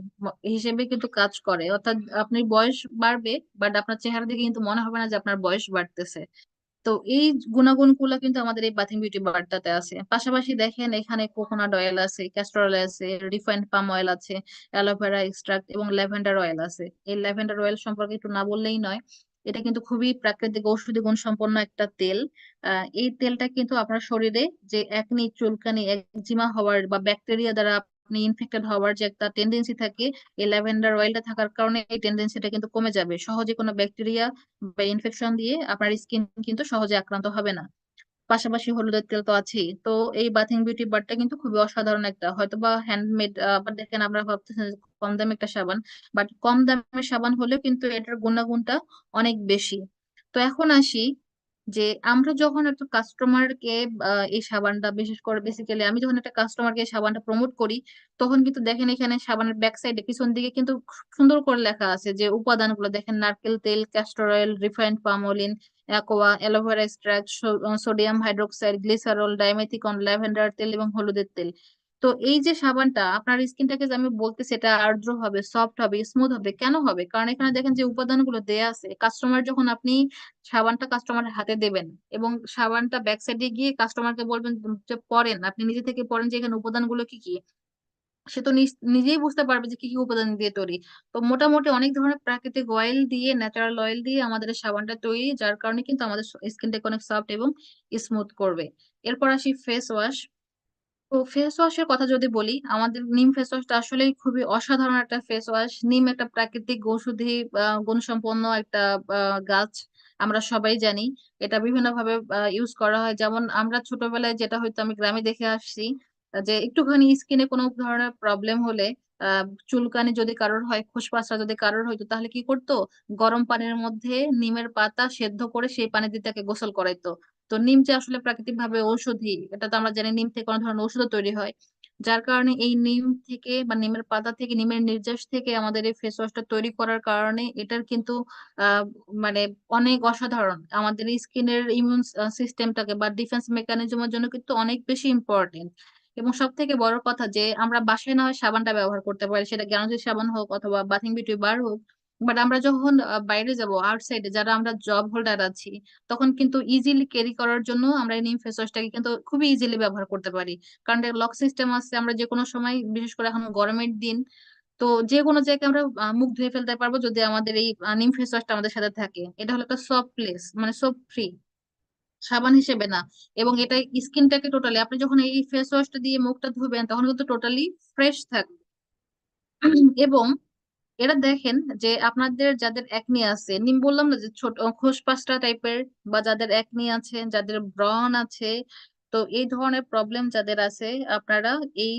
হিসেবে কিন্তু কাজ করে। অর্থাৎ আপনি বয়স বাড়বে বাট আপনার চেহারা দেখে কিন্তু মনে হবে না যে আপনার বয়স বাড়তেছে। তো এই গুণাগুণ গুলো কিন্তু আমাদের এই বাথিং বিউটি বারটাতে আছে। পাশাপাশি দেখেন এখানে কোকোনাট অয়েল আছে, ক্যাস্টর অয়েল আছে, রিফাইন্ড পাম অয়েল আছে, অ্যালোভেরা এক্সট্রাক্ট এবং ল্যাভেন্ডার অয়েল আছে। এই ল্যাভেন্ডার অয়েল সম্পর্কে একটু না বললেই নয়, এটা কিন্তু খুবই প্রাকৃতিক ঔষধি গুণ সম্পন্ন একটা তেল। এই তেলটা কিন্তু আপনার শরীরে যে একনি, চুলকানি, একজিমা হওয়ার বা ব্যাকটেরিয়া দ্বারা আপনি ইনফেক্টেড হওয়ার যে একটা টেন্ডেন্সি থাকে, এই ল্যাভেন্ডার অয়েলটা থাকার কারণে এই টেন্ডেন্সিটা কিন্তু কমে যাবে। সহজে কোনো ব্যাকটেরিয়া বা ইনফেকশন দিয়ে আপনার স্কিন কিন্তু সহজে আক্রান্ত হবে না। পাশাপাশি হলুদের তেল তো আছেই। তো এই বাথিং বিউটি বারটা কিন্তু খুবই অসাধারণ একটা, হয়তো বা হ্যান্ডমেড, আবার দেখেন আমরা ভাবতেছেন যে কম দামে একটা সাবান, বাট কম দামের সাবান হলেও কিন্তু এটার গুণাগুণটা অনেক বেশি। তো এখন আসি যে আমরা যখন একটা কাস্টমারকে এই সাবানটা, বিশেষ করে বেসিক্যালি আমি যখন একটা কাস্টমারকে এই সাবানটা প্রমোট করি, তখন কিন্তু দেখেন এখানে সাবানের ব্যাক সাইডে পিছন দিকে কিন্তু খুব সুন্দর করে লেখা আছে যে উপাদানগুলো দেখেন, নারকেল তেল, castor oil, refined palm oil, aqua, aloe vera extract, sodium hydroxide, glycerol, dimethicone, lavender তেল এবং হলুদের তেল। তো এই যে সাবানটা আপনার স্কিনটাকে, যে আমি বলতেছি এটা আর্দ্র হবে, সফট হবে, স্মুথ হবে, কেন হবে? কারণ এখানে দেখেন যে উপাদানগুলো দেয়া আছে। কাস্টমার যখন আপনি সাবানটা কাস্টমারের হাতে দেবেন এবং সাবানটা ব্যাক সাইডে গিয়ে কাস্টমারকে বলবেন যে পড়েন, আপনি নিজে থেকে পড়েন যে এখানে উপাদানগুলো কি কি, সে তো নিজেই বুঝতে পারবে যে কি কি উপাদান দিয়ে তৈরি। তো মোটামুটি অনেক ধরনের প্রাকৃতিক অয়েল দিয়ে, ন্যাচারাল অয়েল দিয়ে আমাদের এই সাবানটা তৈরি, যার কারণে কিন্তু আমাদের স্কিনটাকে অনেক সফট এবং স্মুথ করবে। এরপর আসি ফেস ওয়াশ। তো ফেস ওয়াশের কথা যদি বলি, আমাদের নিম ফেস ওয়াশটা আসলে খুবই অসাধারণ একটা ফেস ওয়াশ। নিম একটা প্রাকৃতিক ঔষধি গুণসম্পন্ন একটা গাছ, আমরা সবাই জানি। এটা বিভিন্ন ভাবে ইউজ করা হয়। যেমন আমরা ছোটবেলায় যেটা হয়তো আমি গ্রামে দেখে আসছি, যে একটুখানি স্কিনে কোনো ধরনের প্রবলেম হলে, আহ চুলকানি যদি কারোর হয়, খোসপাসা যদি কারোর হয়তো, তাহলে কি করতো, গরম পানির মধ্যে নিমের পাতা সেদ্ধ করে সেই পানি দিয়ে তাকে গোসল করাইতো। তো নিম যে আসলে প্রাকৃতিক ভাবে ঔষধি, এটা তো আমরা জানি, নিম থেকে অনেক ধরনের ওষুধ তৈরি হয়। যার কারণে এই নিম থেকে বা নিমের পাতা থেকে, নিমের নির্যাস থেকে আমাদের এই ফেস ওয়াশটা তৈরি করার কারণে এটার কিন্তু আহ মানে অনেক অসাধারণ, আমাদের স্কিনের ইমিউন সিস্টেমটাকে বা ডিফেন্স মেকানিজমের জন্য কিন্তু অনেক বেশি ইম্পর্টেন্ট। এবং সব থেকে বড় কথা যে আমরা বাসায় না হয় সাবানটা ব্যবহার করতে পারি, সেটা জ্ঞানজীব সাবান হোক অথবা বাথিং বিউটি বার হোক, বাট আমরা যখন বাইরে যাব, আউটসাইডে যারা আমরা জব হোল্ডার আছি, তখন কিন্তু ইজিলি ক্যারি করার জন্য আমরা এই নিম ফেস ওয়াশটাকে কিন্তু খুবই ইজিলি ব্যবহার করতে পারি। কারণ এর লক সিস্টেম আছে, আমরা যে কোনো সময়, বিশেষ করে এখন গরমের দিন, তো যে কোনো জায়গায় আমরা মুখ ধুয়ে ফেলতে পারবো যদি আমাদের এই নিম ফেস ওয়াশটা আমাদের সাথে থাকে। এটা হলো একটা সব প্লেস, মানে সব ফ্রি, সাবান হিসেবে না। এবং এটা স্কিনটাকে টোটালি, আপনি যখন এই ফেস ওয়াশটা দিয়ে মুখটা ধুবেন তখন কিন্তু টোটালি ফ্রেশ থাকবে। এবং এরা দেখেন যে আপনাদের যাদের একনি আছে, নিম বললাম না যে ছোট খোসপাসটা টাইপের, বা যাদের একনি আছে, যাদের ব্রণ আছে, তো এই ধরনের প্রবলেম যাদের আছে, আপনারা এই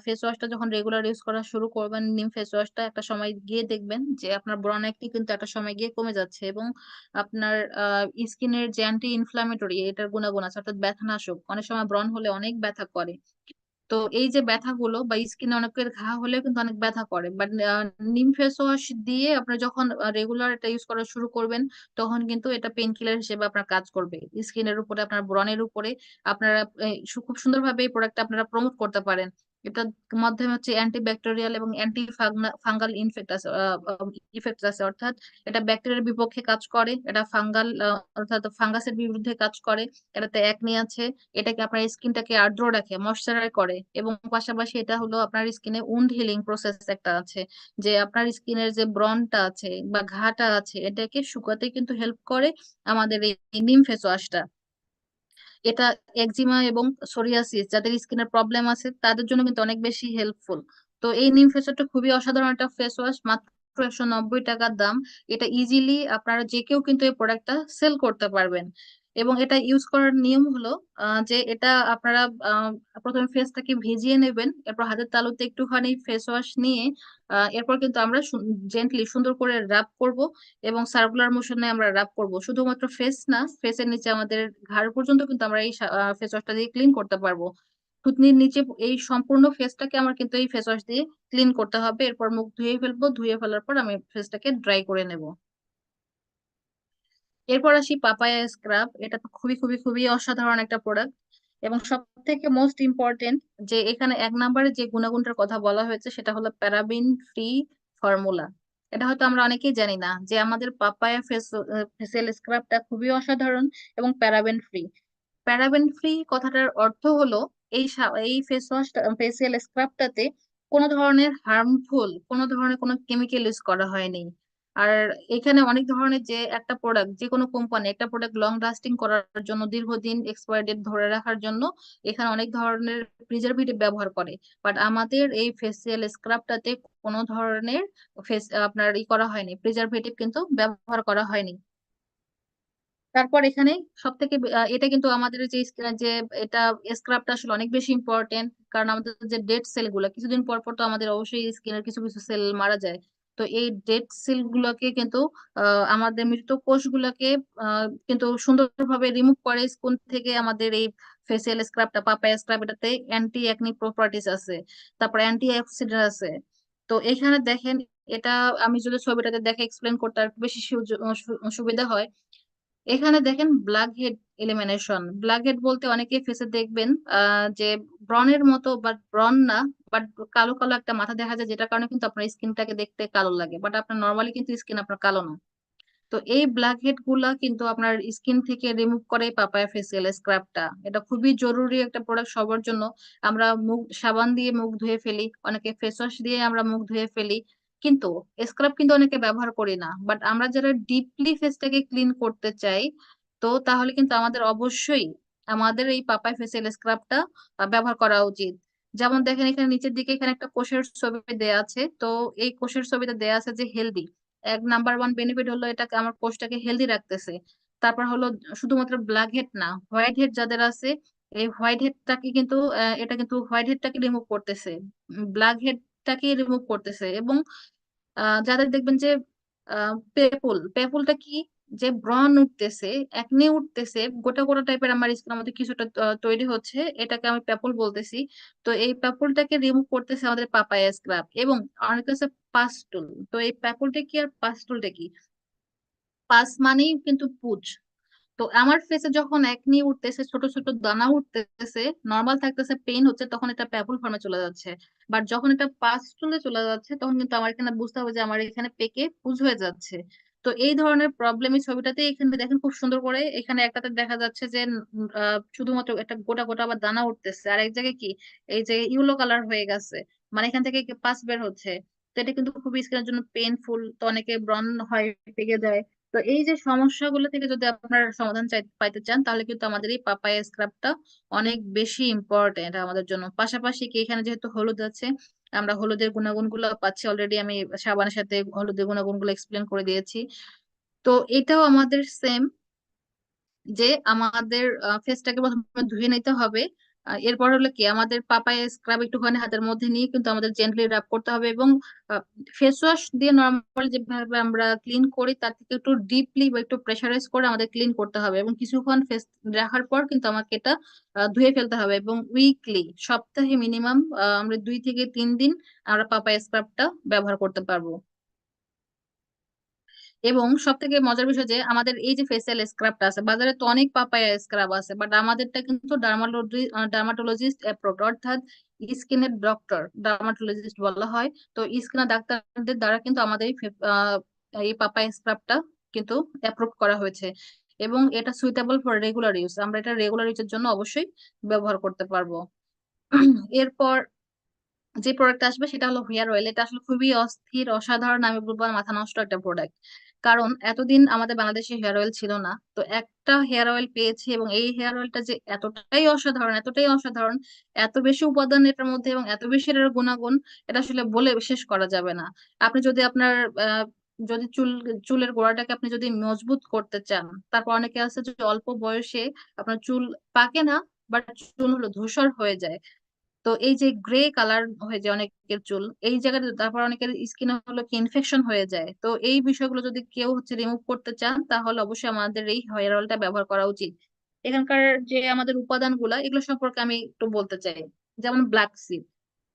ফেস ওয়াশটা যখন রেগুলার ইউজ করা শুরু করবেন, নিম ফেস ওয়াশটা, একটা সময় গিয়ে দেখবেন যে আপনার ব্রণ একনি কিন্তু একটা সময় গিয়ে কমে যাচ্ছে। এবং আপনার স্কিনের যে অ্যান্টি ইনফ্লামেটরি এটার গুণাগুণ আছে, অর্থাৎ ব্যথানাশক, অনেক সময় ব্রণ হলে অনেক ব্যথা করে। তো এই যে ব্যথাগুলো বা স্কিনে অনেকের ঘা হলেও কিন্তু অনেক ব্যথা করে, বাট নিম ফেস ওয়াশ দিয়ে আপনার যখন রেগুলার এটা ইউজ করা শুরু করবেন, তখন কিন্তু এটা পেন কিলার হিসেবে আপনার কাজ করবে স্কিনের উপরে, আপনার ব্রণের উপরে। আপনারা খুব সুন্দরভাবে এই প্রোডাক্টটা আপনারা প্রমোট করতে পারেন। এটার মাধ্যমে হচ্ছে অ্যান্টিব্যাকটেরিয়াল এবং অ্যান্টি ফাঙ্গাল ইফেক্ট আছে, অর্থাৎ এটা ব্যাকটেরিয়ার বিপক্ষে কাজ করে, এটা ফাঙ্গাল অর্থাৎ ফাঙ্গাসের বিরুদ্ধে কাজ করে, এটাতে একনি আছে, এটাকে আপনার স্কিনটাকে আর্দ্র রাখে, ময়শ্চারাইজ করে, এবং পাশাপাশি এটা হলো আপনার স্কিনে উন্ড হিলিং প্রসেস একটা আছে, যে আপনার স্কিনের যে ব্রনটা আছে বা ঘাটা আছে এটাকে শুকাতে কিন্তু হেল্প করে আমাদের এই নিম ফেস ওয়াশটা। এটা একজিমা এবং সোরিয়াসিস যাদের স্কিনের প্রবলেম আছে তাদের জন্য কিন্তু অনেক বেশি হেল্পফুল। তো এই নিম ফেস ওয়াশটা খুবই অসাধারণ একটা ফেস ওয়াশ, মাত্র 190 টাকার দাম। এটা ইজিলি আপনারা যে কেউ কিন্তু এই প্রোডাক্টটা সেল করতে পারবেন। এবং এটা ইউজ করার নিয়ম হলো যে এটা আপনারা আহ, প্রথমে ফেসটাকে ভিজিয়ে নেবেন, এরপর হাতের তালুতে একটুখানি ফেস ওয়াশ নিয়ে এরপর কিন্তু আমরা জেন্টলি সুন্দর করে রাব করব, এবং সার্কুলার মোশনে আমরা রাব করব। শুধুমাত্র ফেস না, ফেসের নিচে আমাদের ঘাড় পর্যন্ত কিন্তু আমরা এই ফেস ওয়াশটা দিয়ে ক্লিন করতে পারবো। থুতনির নিচে এই সম্পূর্ণ ফেসটাকে আমার কিন্তু এই ফেস ওয়াশ দিয়ে ক্লিন করতে হবে। এরপর মুখ ধুয়ে ফেলবো, ধুয়ে ফেলার পর আমি ফেসটাকে ড্রাই করে নেব। এরপর আসি পাপায়া স্ক্রাব। এটা তো খুবই খুবই খুবই অসাধারণ একটা প্রোডাক্ট, এবং সব থেকে মোস্ট ইম্পর্টেন্ট যে এখানে এক নম্বরে যে গুণাগুণটার কথা বলা হয়েছে সেটা হলো প্যারাবিন ফ্রি ফর্মুলা। এটা হয়তো আমরা অনেকেই জানি না যে আমাদের পাপায়া ফেসিয়াল স্ক্রাবটা খুবই অসাধারণ এবং প্যারাবেন ফ্রি। প্যারাবেন ফ্রি কথাটার অর্থ হলো এই ফেস ওয়াশ ফেসিয়াল স্ক্রাবটাতে কোনো ধরনের হার্মফুল কোনো ধরনের কোনো কেমিক্যাল ইউজ করা হয়নি। আর এখানে অনেক ধরনের যে একটা প্রোডাক্ট, যে কোনো কোম্পানি একটা প্রোডাক্ট লং লাস্টিং করার জন্য, দীর্ঘদিন এক্সপায়ার ডেট ধরে রাখার জন্য এখানে অনেক ধরনের প্রিজারভেটিভ ব্যবহার করে। বাট আমাদের এই ফেসিয়াল স্ক্রাবটাতে কোনো ধরনের আপনার করা হয়নি, প্রিজারভেটিভ কিন্তু ব্যবহার করা হয়নি। তারপর এখানে সব থেকে এটা কিন্তু আমাদের যে যে এটা স্ক্রাবটা আসলে অনেক বেশি ইম্পর্টেন্ট, কারণ আমাদের যে ডেড সেল গুলা কিছুদিন পর পর তো আমাদের অবশ্যই স্কিনের কিছু কিছু সেল মারা যায়। তো এই ডেড সেল গুলোকে কিন্তু আমাদের মৃত কোষ গুলাকে কিন্তু সুন্দরভাবে রিমুভ করে স্কিন থেকে। আমাদের এই ফেসিয়াল স্ক্রাবটা পাপায়া স্ক্রাব, এটাতে অ্যান্টি অ্যাকনি প্রপার্টিস আছে, তারপর অ্যান্টি অক্সিডেন্ট আছে। তো এখানে দেখেন, এটা আমি যদি ছবিটাতে দেখে এক্সপ্লেন করতে আর একটু বেশি সুবিধা হয়। এখানে দেখেন black head elimination. Black head বলতে অনেকে ফেসে দেখবেন যে ব্রনের মতো, বাট ব্রন না, বাট কালো কালো একটা মাথা দেখা যায়, যেটার কারণে কিন্তু আপনার স্কিনটাকে দেখতে কালো লাগে, বাট আপনার নর্মালি কিন্তু স্কিন আপনার কালো না। তো এই ব্ল্যাক হেড গুলা কিন্তু আপনার স্কিন থেকে রিমুভ করে পাপায়া ফেসিয়াল স্ক্রাবটা। এটা খুবই জরুরি একটা প্রোডাক্ট সবার জন্য। আমরা মুখ সাবান দিয়ে মুখ ধুয়ে ফেলি, অনেকে ফেস ওয়াশ দিয়ে আমরা মুখ ধুয়ে ফেলি, কিন্তু স্ক্রাব কিন্তু অনেকে ব্যবহার করি না। বাট আমরা যারা ডিপলি ফেসটাকে ক্লিন করতে চাই, তো তাহলে কিন্তু আমাদের অবশ্যই আমাদের এই পাপায়া ফেসিয়াল স্ক্রাবটা ব্যবহার করা উচিত। যেমন দেখেন এখানে নিচের দিকে এখানে একটা কোষের ছবি দেয়া আছে। তো এই কোষের ছবিতে দেয়া আছে যে হেলদি। এক নাম্বার ওয়ান বেনিফিট হলো এটাকে আমার কোষটাকে হেলদি রাখতেছে। তারপর হলো শুধুমাত্র ব্ল্যাক হেড না, হোয়াইট হেড যাদের আছে এই হোয়াইট হেডটাকে কিন্তু এটা কিন্তু হোয়াইট হেডটাকে রিমুভ করতেছে, ব্ল্যাক হেডটাকে রিমুভ করতেছে। এবং যাদের দেখবেন যে পেপুলটা কি, যে ব্রণ উঠতেছে, একনি উঠতেছে, গোটা গোটা টাইপের আমার স্কিনের মধ্যে কিছুটা তৈরি হচ্ছে, এটাকে আমি পেপুল বলতেছি। তো এই পেপুলটাকে রিমুভ করতেছে আমাদের পাপায়া স্ক্রাব। এবং অনেক কাছে পাস্টুল। তো এই পেপুলটা কি আর পাস্টুলটা কি? পাস মানেই কিন্তু পুঁজ। তো আমার ফেসে যখন একনি উঠতেছে, ছোট ছোট দানা উঠতেছে, নর্মাল থাকতেছে, পেইন হচ্ছে, তখন এটা প্যাপুল ফর্মে চলে যাচ্ছে। বাট যখন এটা পাস্টুলে চলে যাচ্ছে তখন কিন্তু আমার এখানে বুঝতে হবে যে আমার এখানে পেকে পুঁজ হয়ে যাচ্ছে। তো এই ধরনের প্রবলেম এই ছবিটাতে এখানে দেখেন খুব সুন্দর করে, এখানে একটাতে দেখা যাচ্ছে যে শুধুমাত্র একটা গোটা গোটা আবার দানা উঠতেছে, আর এক জায়গায় কি এই যে ইউলো কালার হয়ে গেছে, মানে এখান থেকে পাস বের হচ্ছে। তো এটা কিন্তু খুবই স্কিনের জন্য পেইনফুল। তো অনেকে ব্রণ হয়, পেকে যায়। তো এই যে সমস্যাগুলো থেকে যদি আপনার সমাধান পাইতে চান, তাহলে কিন্তু আমাদের এই পাপায়া স্ক্রাবটা অনেক বেশি ইম্পর্টেন্ট আমাদের জন্য। পাশাপাশি কি এখানে যেহেতু হলুদ আছে, আমরা হলুদের গুণাগুণ গুলো পাচ্ছি অলরেডি। আমি সাবানের সাথে হলুদের গুণাগুণ গুলো এক্সপ্লেন করে দিয়েছি। তো এটাও আমাদের সেম, যে আমাদের ফেসটাকে প্রথমে ধুয়ে নিতে হবে। এরপর হলো কি আমাদের পাপায়া স্ক্রাব একটুখানি হাতের মধ্যে নিয়ে কিন্তু আমাদের জেন্টলি রাব করতে হবে, এবং ফেস ওয়াশ দিয়ে নর্মাল যেভাবে আমরা ক্লিন করি তার থেকে একটু ডিপলি বা একটু প্রেসারাইজ করে আমাদের ক্লিন করতে হবে, এবং কিছুক্ষণ ফেস রাখার পর কিন্তু আমাকে এটা ধুয়ে ফেলতে হবে। এবং উইকলি, সপ্তাহে মিনিমাম আমরা 2 থেকে 3 দিন আমরা পাপায়া স্ক্রাবটা ব্যবহার করতে পারবো। এবং সব থেকে মজার বিষয় যে আমাদের এই যে ফেসিয়াল স্ক্রাবটা আছে, বাজারে তো অনেক পাপায়া স্ক্রাব আছে, বাট আমাদেরটা কিন্তু ডার্মাটোলজিস্ট অ্যাপ্রুভড, অর্থাৎ স্কিনের ডক্টর, ডার্মাটোলজিস্ট বলা হয়। তো স্কিনের ডাক্তারদের দ্বারা কিন্তু আমাদের এই পাপায়া স্ক্রাবটা কিন্তু অ্যাপ্রুভ করা হয়েছে, এবং এটা সুইটেবল ফর রেগুলার ইউজ। আমরা এটা রেগুলার ইউজের জন্য অবশ্যই ব্যবহার করতে পারবো। এরপর যে প্রোডাক্ট আসবে সেটা হলো হেয়ার অয়েল। এটা আসলে খুবই অস্থির, অসাধারণ, আমি বলবো মাথা নষ্ট একটা প্রোডাক্ট। কারণ এতদিন আমাদের বাংলাদেশে হেয়ার অয়েল ছিল না, তো একটা হেয়ার অয়েল পেয়েছি, এবং এই হেয়ার অয়েলটা যে এতটাই অসাধারণ, এতটাই অসাধারণ, এত বেশি উপাদান এটার মধ্যে এবং এত বেশি এটার গুণাগুণ, এটা আসলে বলে শেষ করা যাবে না। আপনি যদি আপনার আহ যদি চুলের গোড়াটাকে আপনি যদি মজবুত করতে চান, তারপর অনেকে আছে যে অল্প বয়সে আপনার চুল পাকে না, বাট চুল হলো ধূসর হয়ে যায়। তো এই যে গ্রে কালার হয়ে যায় অনেকের চুল এই জায়গাটা, তারপর অনেকের স্কিনে হলো কি ইনফেকশন হয়ে যায়। তো এই বিষয়গুলো যদি কেউ রিমুভ করতে চান, তাহলে অবশ্যই আমাদের এই হেয়ার অয়েলটা ব্যবহার করা উচিত। এখানকার যে আমাদের উপাদানগুলা এগুলো সম্পর্কে আমি একটু বলতে চাই। যেমন ব্ল্যাক সিড,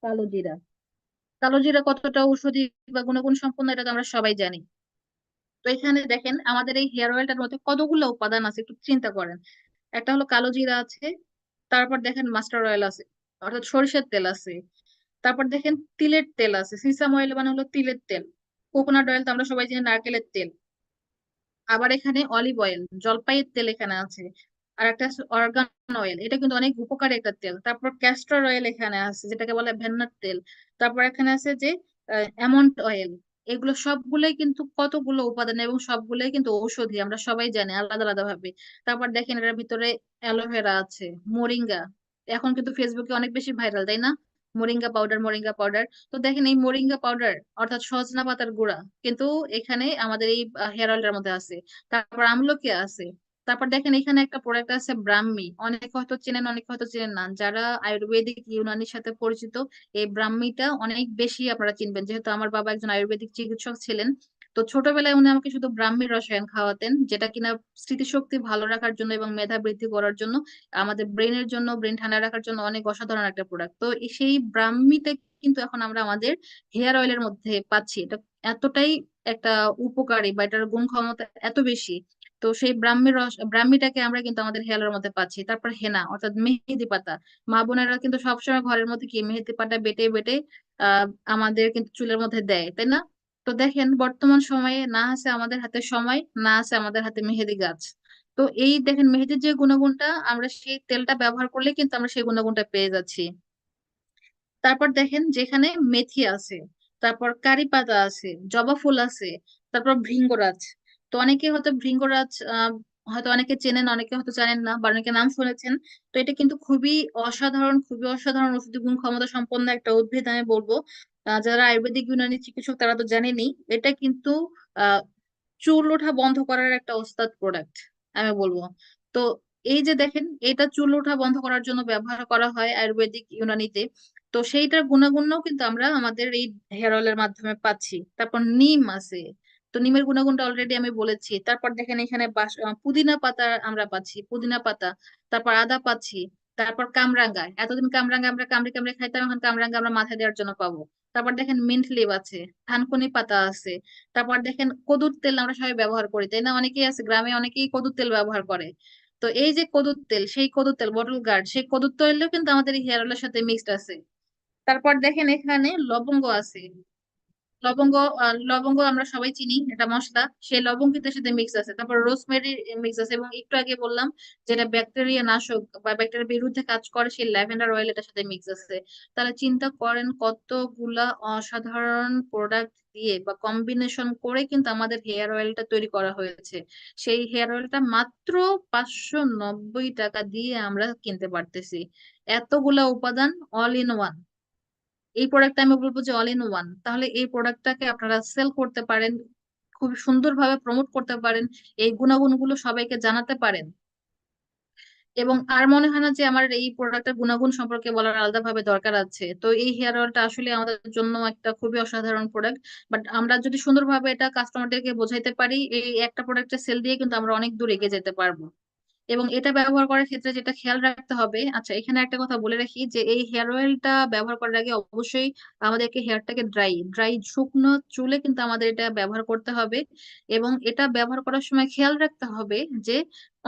কালো জিরা। কালো জিরা কতটা ঔষধি বা গুণগুণ সম্পন্ন এটা তো আমরা সবাই জানি। তো এখানে দেখেন আমাদের এই হেয়ার অয়েলটার মধ্যে কতগুলো উপাদান আছে, একটু চিন্তা করেন। একটা হলো কালো জিরা আছে, তারপর দেখেন মাস্টার অয়েল আছে, অর্থাৎ সরিষার তেল আছে, তারপর দেখেন তিলের তেল আছে, সিসাম অয়েল মানে হলো তিলের তেল, কোকোনাট অয়েল তো আমরা সবাই জানি নারকেলের তেল, আবার এখানে অলিভ অয়েল, জলপাইয়ের তেল এখানে আছে, আর একটা অর্গান অয়েল, এটা কিন্তু অনেক উপকারী একটা তেল। তারপর ক্যাস্টর অয়েল এখানে আছে, যেটাকে বলে ভেন্নার তেল। তারপর এখানে আছে যে অ্যামন্ড অয়েল। এগুলো সবগুলোই কিন্তু কতগুলো উপাদান, এবং সবগুলোই কিন্তু ঔষধি, আমরা সবাই জানি আলাদা আলাদা ভাবে। তারপর দেখেন এটার ভিতরে অ্যালোভেরা আছে, মোরিঙ্গা, এখন কিন্তু ফেসবুকে অনেক বেশি ভাইরাল, তাই না? Moringa powder, moringa powder. তো দেখেন এই মোরিঙ্গা পাউডার অর্থাৎ সজনা পাতার গুঁড়া কিন্তু এখানে আমাদের এই হেয়ার অয়েলের মধ্যে আছে। তারপর আমলকি আছে। তারপর দেখেন এখানে একটা প্রোডাক্ট আছে ব্রাহ্মী, অনেকে হয়তো চেনেন, অনেকে হয়তো চেনেন না। যারা আয়ুর্বেদিক ইউনানির সাথে পরিচিত, এই ব্রাহ্মীটা অনেক বেশি আপনারা চিনবেন, যেহেতু আমার বাবা একজন আয়ুর্বেদিক চিকিৎসক ছিলেন। তো ছোটবেলায় উনি আমাকে শুধু ব্রাহ্মীর রসায়ন খাওয়াতেন, যেটা কিনা স্মৃতিশক্তি ভালো রাখার জন্য এবং মেধা বৃদ্ধি করার জন্য, আমাদের ব্রেনের জন্য, ব্রেন ঠান্ডা রাখার জন্য অনেক অসাধারণ একটা প্রোডাক্ট। তো সেই ব্রাহ্মীটা কিন্তু এখন আমরা আমাদের হেয়ার অয়েলের মধ্যে পাচ্ছি। এটা এতটাই একটা উপকারী, বা এটার গুণ ক্ষমতা এত বেশি। তো সেই ব্রাহ্মীটাকে আমরা কিন্তু আমাদের হেয়ারের মধ্যে পাচ্ছি। তারপর হেনা অর্থাৎ মেহেদি পাতা, মা বোনেরা কিন্তু সবসময় ঘরের মধ্যে কি মেহেদি পাতা বেটে বেটে আহ আমাদের কিন্তু চুলের মধ্যে দেয়, তাই না? তো দেখেন বর্তমান সময়ে না আছে আমাদের হাতে সময়, না আছে আমাদের হাতে মেহেদি গাছ। তো এই দেখেন মেহেদির যে গুণগুণটা, আমরা সেই তেলটা ব্যবহার করলে কিন্তু আমরা সেই গুণগুণটা পেয়ে যাচ্ছি। তারপর দেখেন যেখানে মেথি আছে, তারপর কারি পাতা আছে, জবা ফুল আছে, তারপর ভৃঙ্গরাজ। তো অনেকে হয়তো ভৃঙ্গরাজ হয়তো অনেকে চেনেন, অনেকে হয়তো জানেন না, বা অনেকে নাম শুনেছেন। তো এটা কিন্তু খুবই অসাধারণ, খুবই অসাধারণ ওষুধি গুণ ক্ষমতা সম্পন্ন একটা উদ্ভিদ আমি বলবো। যারা আয়ুর্বেদিক ইউনানি চিকিৎসক তারা তো জানেনই। এটা কিন্তু আহ চুল ওঠা বন্ধ করার একটা ওস্তাদ প্রোডাক্ট আমি বলবো। তো এই যে দেখেন এটা চুল ওঠা বন্ধ করার জন্য ব্যবহার করা হয় আয়ুর্বেদিক ইউনানিতে। তো সেইটার গুণাগুণও কিন্তু আমরা আমাদের এই হেয়ার অয়েলের মাধ্যমে পাচ্ছি। তারপর নিম আছে, তো নিমের গুণাগুণটা অলরেডি আমি বলেছি। তারপর দেখেন এখানে পুদিনা পাতা আমরা পাচ্ছি, পুদিনা পাতা। তারপর আদা পাচ্ছি। তারপর কামরাঙ্গা, এতদিন কামরাঙ্গা আমরা কামড়ে কামড়ে খাইতাম, এখন কামরাঙ্গা আমরা মাথায় দেওয়ার জন্য পাবো। তারপর দেখেন মিন্ট লিভ আছে, থানকুনি পাতা আছে। তারপর দেখেন কদুর তেল আমরা সবাই ব্যবহার করি, তাই না? অনেকেই আছে গ্রামে, অনেকেই কদুর তেল ব্যবহার করে। তো এই যে কদুর তেল, সেই কদুর তেল বটল গার্ড, সেই কদুর তেলও কিন্তু আমাদের এই হেয়ার অয়েলের সাথে মিক্সড আছে। তারপর দেখেন এখানে লবঙ্গ আছে। লবঙ্গ, লবঙ্গ আমরা সবাই চিনি, এটা মশলা, সেই লবঙ্গ কিন্তু এর সাথে মিক্স আছে। তারপর রোজমেরি মিক্স আছে, এবং একটু আগে বললাম যেটা ব্যাকটেরিয়া নাশক বা ব্যাকটেরিয়ার বিরুদ্ধে কাজ করে, সেই ল্যাভেন্ডার অয়েল এটার সাথে মিক্স আছে। তাহলে চিন্তা করেন কতগুলা অসাধারণ প্রোডাক্ট দিয়ে বা কম্বিনেশন করে কিন্তু আমাদের হেয়ার অয়েলটা তৈরি করা হয়েছে। সেই হেয়ার অয়েলটা মাত্র 590 টাকা দিয়ে আমরা কিনতে পারতেছি। এতগুলা উপাদান অল ইন ওয়ান। এই প্রোডাক্টটা আমি বলবো যে অল ইন ওয়ান। তাহলে এই প্রোডাক্টটাকে আপনারা সেল করতে পারেন, খুব সুন্দরভাবে প্রমোট করতে পারেন, এই গুণাগুণগুলো সবাইকে জানাতে পারেন। এবং আর মনে হয় না যে আমার এই প্রোডাক্টের গুণাগুণ সম্পর্কে বলার আলাদা ভাবে দরকার আছে। তো এই হেয়ার অয়েলটা আসলে আমাদের জন্য একটা খুবই অসাধারণ প্রোডাক্ট। বাট আমরা যদি সুন্দরভাবে এটা কাস্টমারদেরকে বোঝাইতে পারি, এই একটা প্রোডাক্টের সেল দিয়ে কিন্তু আমরা অনেক দূর এগিয়ে যেতে পারবো। এবং এটা ব্যবহার করার ক্ষেত্রে যেটা খেয়াল রাখতে হবে, আচ্ছা এখানে একটা কথা বলে রাখি যে এই হেয়ার অয়েলটা ব্যবহার করার আগে অবশ্যই আমাদেরকে হেয়ারটাকে ড্রাই ড্রাই শুকনো চুলে কিন্তু আমাদের এটা ব্যবহার করতে হবে। এবং এটা ব্যবহার করার সময় খেয়াল রাখতে হবে যে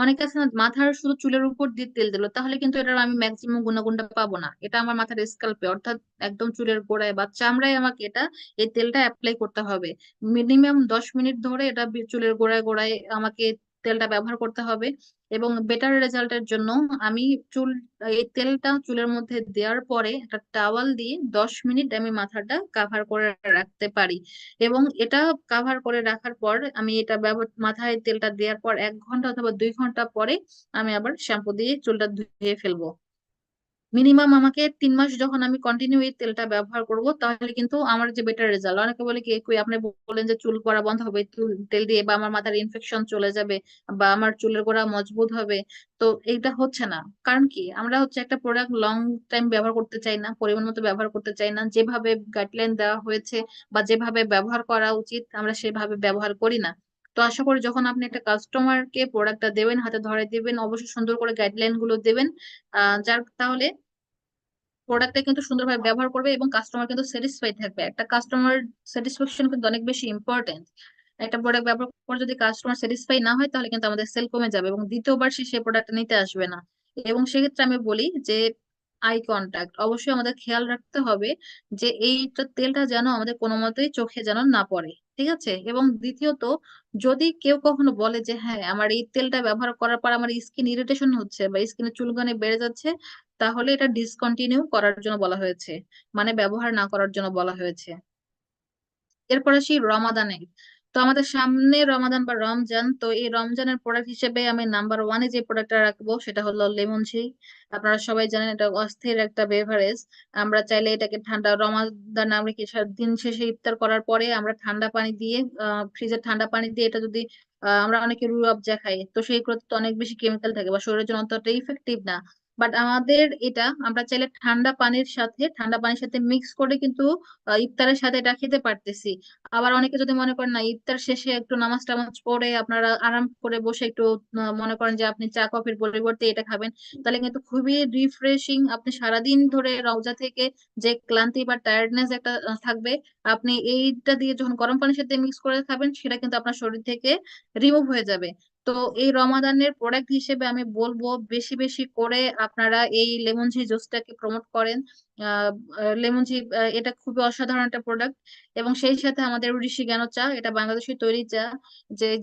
অনেকে আছে না মাথার শুধু চুলের উপর দিয়ে তেল দিল, তাহলে কিন্তু এটার আমি ম্যাক্সিমাম গুণাগুণটা পাবো না। এটা আমার মাথার স্কাল্পে অর্থাৎ একদম চুলের গোড়ায় বা চামড়ায় আমাকে এটা এই তেলটা অ্যাপ্লাই করতে হবে। মিনিমাম 10 মিনিট ধরে এটা চুলের গোড়ায় গোড়ায় আমাকে তেলটা ব্যবহার করতে হবে। এবং বেটার রেজাল্টের জন্য আমি চুল এই তেলটা চুলের মধ্যে দেওয়ার পরে একটা টাওয়াল দিয়ে 10 মিনিট আমি মাথাটা কাভার করে রাখতে পারি। এবং এটা কাভার করে রাখার পর আমি এটা মাথায় তেলটা দেওয়ার পর 1 ঘন্টা অথবা 2 ঘন্টা পরে আমি আবার শ্যাম্পু দিয়ে চুলটা ধুয়ে ফেলবো। মিনিমাম আমাকে 3 মাস যখন আমি কন্টিনিউ এই তেলটা ব্যবহার করব, তাহলে কিন্তু আমার যে বেটার রেজাল্ট। অনেকে বলে কি কই আপনি বলেন যে চুল পড়া বন্ধ হবে তেল দিয়ে, বা আমার মাথার ইনফেকশন চলে যাবে, বা আমার চুলের গোড়া মজবুত হবে। তো এইটা হচ্ছে না। কারণ কি আমরা হচ্ছে একটা প্রোডাক্ট লং টাইম ব্যবহার করতে চাই না, পরিমাণ মতো ব্যবহার করতে চাই না। যেভাবে গাইডলাইন দেওয়া হয়েছে বা যেভাবে ব্যবহার করা উচিত আমরা সেভাবে ব্যবহার করি না। তো আশা করি যখন আপনি একটা কাস্টমারকে প্রোডাক্টটা দেবেন, হাতে ধরে দিবেন, অবশ্যই সুন্দর করে গাইডলাইন গুলো দেবেন। যার তাহলে প্রোডাক্টটা কিন্তু সুন্দরভাবে ব্যবহার করবে এবং কাস্টমার কিন্তু স্যাটিসফাই থাকবে। একটা কাস্টমার স্যাটিসফ্যাকশন কিন্তু অনেক বেশি ইম্পর্টেন্ট। একটা প্রোডাক্ট ব্যবহার করে যদি কাস্টমার স্যাটিসফাই না হয়, তাহলে কিন্তু আমাদের সেল কমে যাবে এবং দ্বিতীয়বার সে সেই প্রোডাক্টটা নিতে আসবে না। এবং সেক্ষেত্রে আমি বলি যে আই কন্টাক্ট অবশ্যই আমাদের খেয়াল রাখতে হবে যে এইটা তেলটা যেন আমাদের কোনো মতেই চোখে যেন না পড়ে। ঠিক আছে? এবং দ্বিতীয়ত, যদি কেউ কখনো বলে যে হ্যাঁ আমার এই তেলটা ব্যবহার করার পর আমার স্কিন ইরিটেশন হচ্ছে বা স্কিনে চুলকানি বেড়ে যাচ্ছে, তাহলে এটা ডিসকন্টিনিউ করার জন্য বলা হয়েছে, মানে ব্যবহার না করার জন্য বলা হয়েছে। এরপর আসি রমাদানের। তো আমাদের সামনে রমাদান বা রমজান, তো এই রমজানের প্রোডাক্ট হিসেবে আমি নাম্বার ওয়ানে যে প্রোডাক্টটা রাখবো সেটা হলো লেমন জি। আপনারা সবাই জানেন এটা অস্থির একটা বেভারেজ। আমরা চাইলে এটাকে ঠান্ডা রমাদান আমরা কি দিন শেষে ইফতার করার পরে আমরা ঠান্ডা পানি দিয়ে ফ্রিজের ঠান্ডা পানি দিয়ে এটা যদি আমরা অনেকে রুহ আফজা খাই, তো সেইগুলোতে তো অনেক বেশি কেমিক্যাল থাকে বা শরীরের জন্য অতটা ইফেক্টিভ না। বাট আমাদের এটা আমরা চাইলে ঠান্ডা পানির সাথে মিক্স করে কিন্তু ইফতারের সাথে এটা খেতে পারতেছি। আবার অনেকে যদি মনে করেন না ইফতার শেষে একটু নামাজ টামাজ পড়ে আপনারা আরাম করে বসে একটু মনে করেন যে আপনি চা কফির পরিবর্তে এটা খাবেন, তাহলে কিন্তু খুবই রিফ্রেশিং। আপনি সারাদিন ধরে রওজা থেকে যে ক্লান্তি বা টায়ার্ডনেস একটা থাকবে, আপনি এইটা দিয়ে যখন গরম পানির সাথে মিক্স করে খাবেন সেটা কিন্তু আপনার শরীর থেকে রিমুভ হয়ে যাবে। তো এই রমাদানের প্রোডাক্ট হিসেবে আমি বলবো বেশি বেশি করে আপনারা এই লেমন জি জুসটাকে প্রমোট করেন। লেমন জি এটা খুবই অসাধারণ একটা প্রোডাক্ট। এবং সেই সাথে আমাদের ঋষি জ্ঞান চা, এটা বাংলাদেশি তৈরি চা।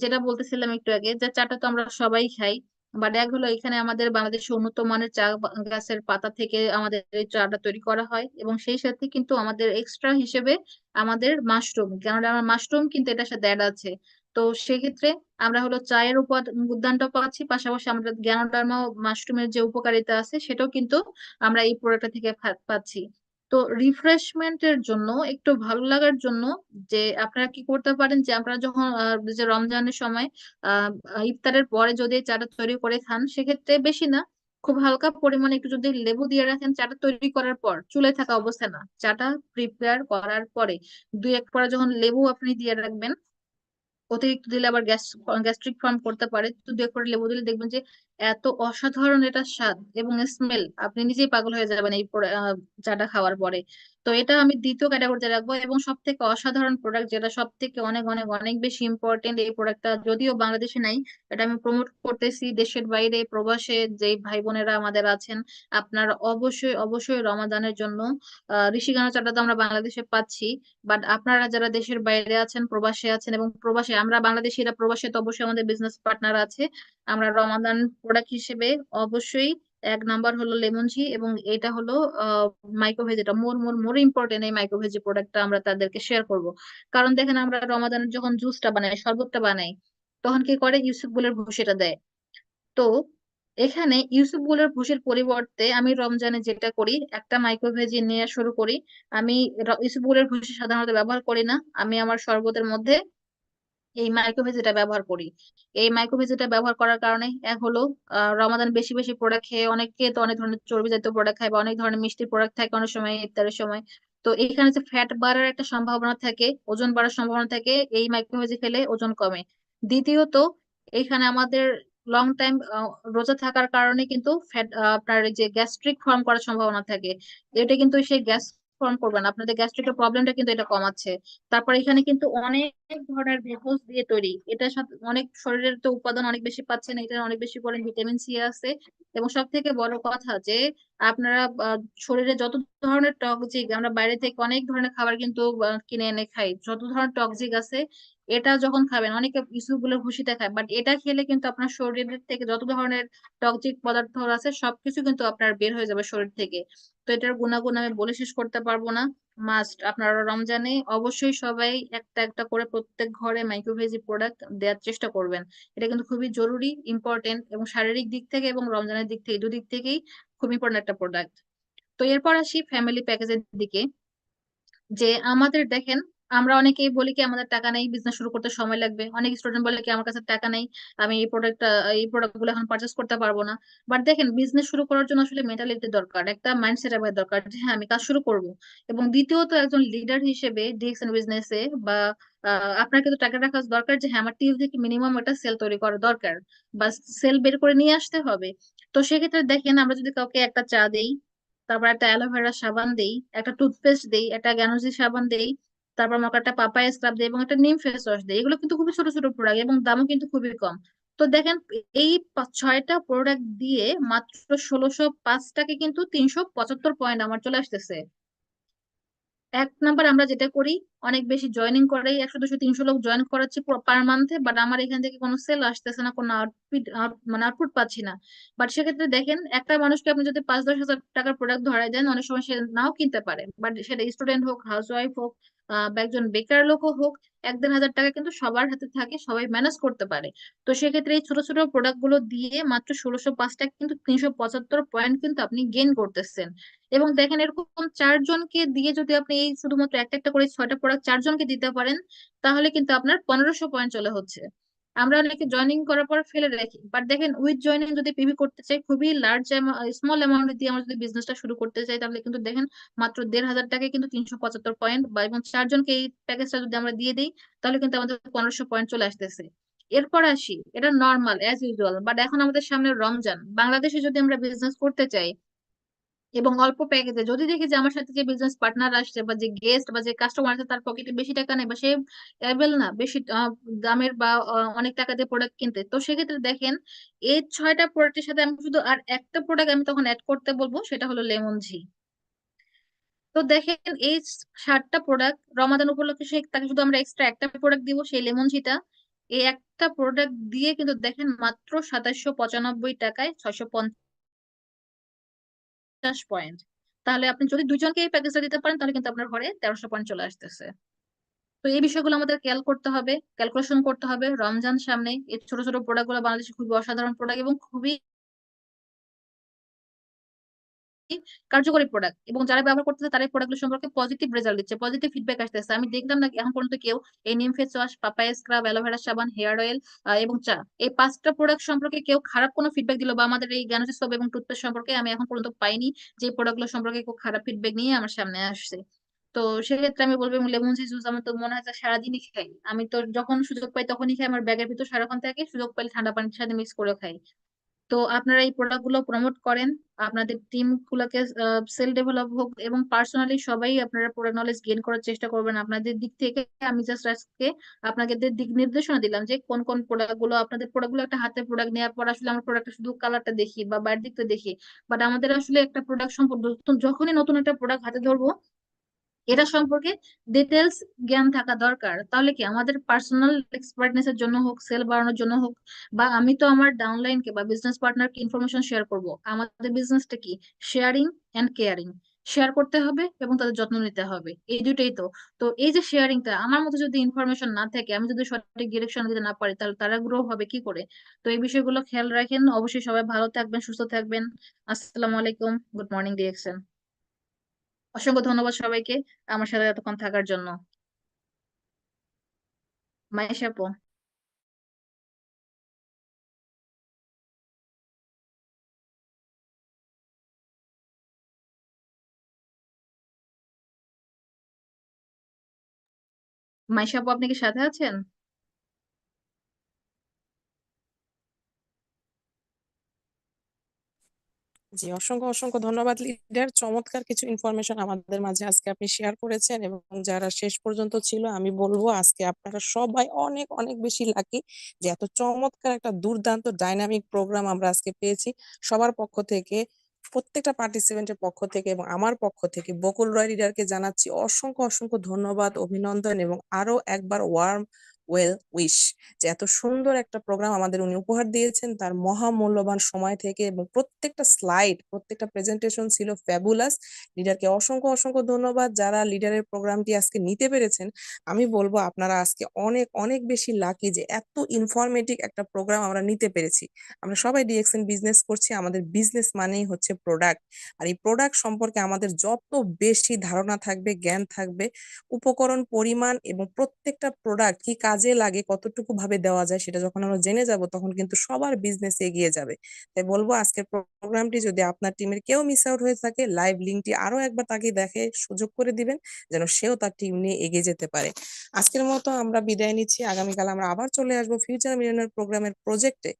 যেটা বলতেছিলাম একটু আগে, যে চাটা তো আমরা সবাই খাই, বাট এক হলো এখানে আমাদের বাংলাদেশের উন্নত মানের চা গাছের পাতা থেকে আমাদের এই চাটা তৈরি করা হয়। এবং সেই সাথে কিন্তু আমাদের এক্সট্রা হিসেবে আমাদের মাশরুম, কারণ আমার মাশরুম কিন্তু এটার সাথে অ্যাড আছে। তো সেক্ষেত্রে আমরা হলো চায়ের উদ্যানটা পাচ্ছি, পাশাপাশি আমরা জ্ঞানোডার্মা মাশরুমের যে উপকারিতা আছে সেটাও কিন্তু আমরা এই প্রোডাক্টটা থেকে পাচ্ছি। তো রিফ্রেশমেন্টের জন্য, একটু ভালো লাগার জন্য, যে আপনারা কি করতে পারেন যে আপনারা যখন যে রমজানের সময় আহ ইফতারের পরে যদি এই চাটা তৈরি করে খান, সেক্ষেত্রে বেশি না, খুব হালকা পরিমাণে একটু যদি লেবু দিয়ে রাখেন চাটা তৈরি করার পর, চুলে থাকা অবস্থায় না, চাটা প্রিপেয়ার করার পরে 2-1 পরা যখন লেবু আপনি দিয়ে রাখবেন, অতিরিক্ত দিলে আবার গ্যাস্ট্রিক ফর্ম করতে পারে, তো 2-1 করে লেবু দিলে দেখবেন যে এত অসাধারণ এটা স্বাদ এবং স্মেল, আপনি নিজেই পাগল হয়ে যাবেন এই চাটা খাওয়ার পরে। তো এটা আমি দ্বিতীয় ক্যাটাগরিতে রাখবো। এবং সব থেকে অসাধারণ প্রোডাক্ট, যেটা সব থেকে অনেক অনেক অনেক বেশি ইম্পর্টেন্ট, এই প্রোডাক্টটা যদিও বাংলাদেশে নাই, এটা আমি প্রমোট করতেছি দেশের বাইরে প্রবাসে যে ভাই বোনেরা আমাদের আছেন, আপনারা অবশ্যই অবশ্যই রমাদানের জন্য ঋষিগানা চাটা তো আমরা বাংলাদেশে পাচ্ছি, বাট আপনারা যারা দেশের বাইরে আছেন, প্রবাসে আছেন, এবং প্রবাসে আমরা বাংলাদেশিরা প্রবাসে তো অবশ্যই আমাদের বিজনেস পার্টনার আছে, আমরা রমাদান প্রোডাক্ট হিসেবে অবশ্যই 1 নাম্বার হলো লেমন জি। এবং এটা হলো মাইক্রোভেজ, এটা মোর মোর মোর ইম্পর্টেন্ট। এই মাইক্রোভেজ প্রোডাক্টটা আমরা তাদেরকে শেয়ার করব। কারণ দেখেন আমরা রমাদানের যখন জুসটা বানাই, শরবতটা বানাই, তখন কি করে ইউসুফগুলের ভুসিটা দেয়। তো এখানে ইউসুফগুলের ভুসির পরিবর্তে আমি রমজানে যেটা করি, একটা মাইক্রোভেজ নিয়ে শুরু করি। আমি ইউসুফগুলের ভুসি সাধারণত ব্যবহার করি না, আমি আমার শরবতের মধ্যে এই মাইক্রোভেজিটা ব্যবহার করি। এই মাইক্রোভেজিটা ব্যবহার করার কারণে এক হলো রমাদান বেশি বেশি প্রোডাক্ট খেয়ে অনেকে তো অনেক ধরনের চর্বি জাতীয় প্রোডাক্ট খায় বা অনেক ধরনের মিষ্টি প্রোডাক্ট থাকে অনেক সময় ইফতারের সময়। তো এখানে যে ফ্যাট বাড়ার একটা সম্ভাবনা থাকে, ওজন বাড়ার সম্ভাবনা থাকে, এই মাইক্রোভেজি খেলে ওজন কমে। দ্বিতীয়ত, এখানে আমাদের লং টাইম রোজা থাকার কারণে কিন্তু ফ্যাট আপনার এই যে গ্যাস্ট্রিক ফর্ম করার সম্ভাবনা থাকে। এটা কিন্তু সেই গ্যাস ফর্ম করবে না, আপনাদের গ্যাস্ট্রিকের প্রবলেমটা কিন্তু এটা কমাচ্ছে। তারপর এখানে কিন্তু অনেক ধরনের ভেষজ দিয়ে তৈরি, এটার সাথে অনেক শরীরের তো উপাদান অনেক বেশি পাচ্ছেন, এটা অনেক বেশি করে ভিটামিন সি আছে। এবং সব থেকে বড় কথা যে আপনারা শরীরে যত ধরনের টক্সিক, আমরা বাইরে থেকে অনেক ধরনের খাবার কিন্তু কিনে এনে খাই, যত ধরনের টক্সিক আছে এটা যখন খাবেন, অনেকে ইস্যু গুলো খুশিতে খায়, বাট এটা খেলে কিন্তু আপনার শরীরের থেকে যত ধরনের টক্সিক পদার্থ আছে সবকিছু কিন্তু আপনার বের হয়ে যাবে শরীর থেকে। তো এটার গুণাগুণ আমি বলে শেষ করতে পারবো না। মাস্ট আপনারা রমজানে অবশ্যই সবাই একটা একটা করে প্রত্যেক ঘরে মাইক্রোভেজি প্রোডাক্ট দেওয়ার চেষ্টা করবেন। এটা কিন্তু খুবই জরুরি, ইম্পর্টেন্ট, এবং শারীরিক দিক থেকে এবং রমজানের দিক থেকে দুদিক থেকেই খুব ইম্পর্টেন্ট একটা প্রোডাক্ট। তো এরপর আসি ফ্যামিলি প্যাকেজের দিকে। যে আমাদের দেখেন, আমরা অনেকেই বলি কি আমাদের টাকা নেই, বিজনেস শুরু করতে সময় লাগবে, অনেক স্টুডেন্ট বলে কি আমার কাছে টাকা নেই, আমি এই প্রোডাক্ট গুলো এখন পারচেস করতে পারবো না। বাট দেখেন, বিজনেস শুরু করার জন্য আসলে মেন্টালিটি দরকার, একটা মাইন্ডসেট আমার দরকার যে হ্যাঁ আমি কাজ শুরু করব। এবং দ্বিতীয়ত একজন লিডার হিসেবে ডিএক্সএন বিজনেসে বা আপনার কিন্তু টাকা রাখা দরকার যে হ্যাঁ আমার টিম থেকে মিনিমাম একটা সেল তৈরি করা দরকার, বা সেল বের করে নিয়ে আসতে হবে। তো সেক্ষেত্রে দেখেন, আমরা যদি কাউকে একটা চা দেই, তারপর একটা অ্যালোভেরা সাবান দেই, একটা টুথপেস্ট দেই, একটা গ্যানোজি সাবান দেই, তারপর আমাকে একটা পাপায়া স্ক্রাব দেই এবং একটা নিম ফেস ওয়াশ দেই, এগুলো কিন্তু খুবই ছোট ছোট প্রোডাক্ট এবং দামও কিন্তু খুবই কম। তো দেখেন, এই 6টা প্রোডাক্ট দিয়ে মাত্র 1605 টাকা কিন্তু 375 পয়েন্ট আমার চলে আসতেছে। এক নাম্বার আমরা যেটা করি, অনেক বেশি জয়েনিং করে, 100 200 300 লোক জয়েন করাচ্ছি পার মান্থে, বাট আমার এখান থেকে কোনো সেল আসতেছে না, কোনো আউটপুট মানে আউটপুট পাচ্ছি না। বাট সেক্ষেত্রে দেখেন, একটা মানুষকে আপনি যদি 5-10 হাজার টাকার প্রোডাক্ট ধরায় দেন, অনেক সময় সে নাও কিনতে পারে, বাট সেটা স্টুডেন্ট হোক, হাউস ওয়াইফ হোক, বা একজন বেকার লোকও হোক, 1-1.5 হাজার টাকা কিন্তু সবার হাতে থাকে, সবাই ম্যানেজ করতে পারে। তো সেক্ষেত্রে এই ছোট ছোট প্রোডাক্ট গুলো দিয়ে মাত্র 1605 টাকা কিন্তু 375 পয়েন্ট কিন্তু আপনি গেইন করতেছেন। এবং দেখেন, এরকম 4 জনকে দিয়ে যদি আপনি এই শুধুমাত্র একটা একটা করে 6টা প্রোডাক্ট 4 জনকে দিতে পারেন, তাহলে কিন্তু আপনার 1500 পয়েন্ট চলে হচ্ছে। আমরা অনেকে জয়েনিং করার পর ফেলে রাখি, বাট দেখেন উইথ জয়েনিং যদি পিভি করতে চাই, খুবই লার্জ স্মল অ্যামাউন্ট দিয়ে আমরা যদি বিজনেসটা শুরু করতে চাই, তাহলে কিন্তু দেখেন মাত্র 1500 টাকায় কিন্তু 375 পয়েন্ট, বা এবং 4 জনকে এই প্যাকেজটা যদি আমরা দিয়ে দিই, তাহলে কিন্তু আমাদের 1500 পয়েন্ট চলে আসতেছে। এরপর আসি, এটা নর্মাল অ্যাজ ইউজুয়াল, বাট এখন আমাদের সামনে রমজান, বাংলাদেশে যদি আমরা বিজনেস করতে চাই এবং অল্প প্যাকেজে, যদি দেখি যে আমার সাথে যে বিজনেস পার্টনার আসছে বা যে গেস্ট বা যে কাস্টমার আছে তার পকেটে বেশি টাকা নেই, বা সে অ্যাভেল না বেশি দামের বা অনেক টাকা দিয়ে প্রোডাক্ট কিনতে, তো সেক্ষেত্রে দেখেন এই 6টা প্রোডাক্টের সাথে আমি শুধু আর একটা প্রোডাক্ট আমি তখন অ্যাড করতে বলবো, সেটা হলো লেমন ঝি। তো দেখেন এই 7টা প্রোডাক্ট রমাদান উপলক্ষে সে তাকে শুধু আমরা এক্সট্রা একটা প্রোডাক্ট দিব, সেই লেমন ঝিটা। এই একটা প্রোডাক্ট দিয়ে কিন্তু দেখেন মাত্র 2795 টাকায় 650 পয়েন্ট। তাহলে আপনি যদি 2 জনকে এই প্যাকেজটা দিতে পারেন, তাহলে কিন্তু আপনার ঘরে 1300 পয়েন্ট চলে আসতেছে। তো এই বিষয়গুলো আমাদের খেয়াল করতে হবে, ক্যালকুলেশন করতে হবে। রমজান সামনে, এই ছোট ছোট প্রোডাক্ট গুলো বাংলাদেশে খুবই অসাধারণ প্রোডাক্ট এবং খুবই কার্যকরী প্রোডাক্ট, এবং যারা ব্যবহার করতেছে তারা এই প্রোডাক্ট সম্পর্কে পজিটিভ রেজাল্ট দিচ্ছে, পজিটিভ ফিডব্যাক আসতেছে। আমি দেখলাম না এখন পর্যন্ত কেউ এই নিম face wash, papaya scrub, aloe vera সাবান, হেয়ার অয়েল এবং চা, এই 5টা প্রোডাক্ট সম্পর্কে কেউ খারাপ কোনো ফিডব্যাক দিল, বা আমাদের এই গ্যানোসিস সোপ এবং টুথপেস্ট সম্পর্কে আমি এখন পর্যন্ত পাইনি যে প্রোডাক্ট গুলো সম্পর্কে কেউ খারাপ ফিডব্যাক নিয়ে আমার সামনে আসছে। তো সেক্ষেত্রে আমি বলবো, লেমন জুস আমার তো মনে হয় যে সারাদিনই খাই, আমি তো যখন সুযোগ পাই তখনই খাই, আমার ব্যাগের ভিতর সারাক্ষণ থাকে, সুযোগ পাইলে ঠান্ডা পানির সাথে মিক্স করে খাই। তো আপনারা এই প্রোডাক্ট গুলো প্রমোট করেন, আপনাদের টিম গুলোকে সেল ডেভেলপ হোক, এবং পার্সোনালি সবাই আপনারা প্রোডাক্ট নলেজ গেইন করার চেষ্টা করবেন আপনাদের দিক থেকে। আমি জাস্ট আজকে আপনাদের দিক নির্দেশনা দিলাম যে কোন কোন প্রোডাক্ট গুলো, আপনাদের প্রোডাক্ট গুলো একটা হাতে প্রোডাক্ট নেওয়ার পর আসলে আমরা প্রোডাক্টটা শুধু কালারটা দেখি বা বাইরের দিকটা দেখি, বাট আমাদের আসলে একটা প্রোডাক্ট সম্পর্কে যখনই নতুন একটা প্রোডাক্ট হাতে ধরবো, এটা সম্পর্কে ডিটেলস জ্ঞান থাকা দরকার। তাহলে কি আমাদের পার্সোনাল এক্সপার্টনেস এর জন্য হোক, সেল বাড়ানোর জন্য হোক, বা আমি তো আমার ডাউনলাইনকে বা বিজনেস পার্টনারকে ইনফরমেশন শেয়ার করব, আমাদের বিজনেসটা কি শেয়ারিং এন্ড কেয়ারিং। শেয়ার করতে হবে এবং তাদের যত্ন নিতে হবে, এই দুইটাই তো। তো এই যে শেয়ারিংটা, আমার মধ্যে যদি ইনফরমেশন না থাকে, আমি যদি সঠিক ডিরেকশন দিতে না পারি, তাহলে তারা গ্রো হবে কি করে? তো এই বিষয়গুলো খেয়াল রাখেন অবশ্যই। সবাই ভালো থাকবেন, সুস্থ থাকবেন। আসসালামু আলাইকুম, গুড মর্নিং ডিরেকশন। অসংখ্য ধন্যবাদ সবাইকে আমার সাথে এতক্ষণ থাকার জন্য। মাইশা আপু। মাইশা আপু, আপনি কি সাথে আছেন? জি, অসংখ্য অসংখ্য ধন্যবাদ লিডার। চমৎকার কিছু ইনফরমেশন আমাদের মাঝে আজকে আপনি শেয়ার করেছেন, এবং যারা শেষ পর্যন্ত ছিল আমি বলবো আজকে আপনারা সবাই অনেক অনেক বেশি লাকি যে এত চমৎকার একটা দুর্দান্ত ডাইনামিক প্রোগ্রাম আমরা আজকে পেয়েছি। সবার পক্ষ থেকে, প্রত্যেকটা পার্টিসিপেন্টের পক্ষ থেকে এবং আমার পক্ষ থেকে বকুল রয় লিডারকে জানাচ্ছি অসংখ্য অসংখ্য ধন্যবাদ, অভিনন্দন এবং আরো একবার ওয়ার্ম উইশ যে এত সুন্দর একটা প্রোগ্রাম আমাদের উনি উপহার দিয়েছেন তার মহামূল্যবান সময় থেকে, এবং প্রত্যেকটা স্লাইড, প্রত্যেকটা প্রেজেন্টেশন ছিল ফ্যাবুলাস। লিডারকে অসংখ্য অসংখ্য ধন্যবাদ। যারা লিডারের প্রোগ্রামটি আজকে নিতে পেরেছেন, আমি বলবো আপনারা আজকে অনেক অনেক বেশি লাকি যে এত ইনফরমেটিভ একটা প্রোগ্রাম আমরা নিতে পেরেছি। আমরা সবাই ডিএক্সএন বিজনেস করছি, আমাদের বিজনেস মানেই হচ্ছে প্রোডাক্ট। আর এই প্রোডাক্ট সম্পর্কে আমাদের যত বেশি ধারণা থাকবে, জ্ঞান থাকবে, উপকরণ পরিমাণ এবং প্রত্যেকটা প্রোডাক্ট কি কাজে লাগে, কতটুকু ভাবে দেওয়া যায়, সেটা যখন আমরা জেনে যাব তখন কিন্তু সবার বিজনেস এগিয়ে যাবে। তাই বলবো আজকের প্রোগ্রামটি যদি আপনার টিমের কেউ মিস আউট হয়ে থাকে, লাইভ লিঙ্কটি আরো একবার তাকে দেখে সুযোগ করে দিবেন যেন সেও তার টিম নিয়ে এগিয়ে যেতে পারে। আজকের মতো আমরা বিদায় নিচ্ছি। আগামীকাল আমরা আবার চলে আসবো ফিউচার মিলিয়নার প্রোগ্রামের প্রজেক্টে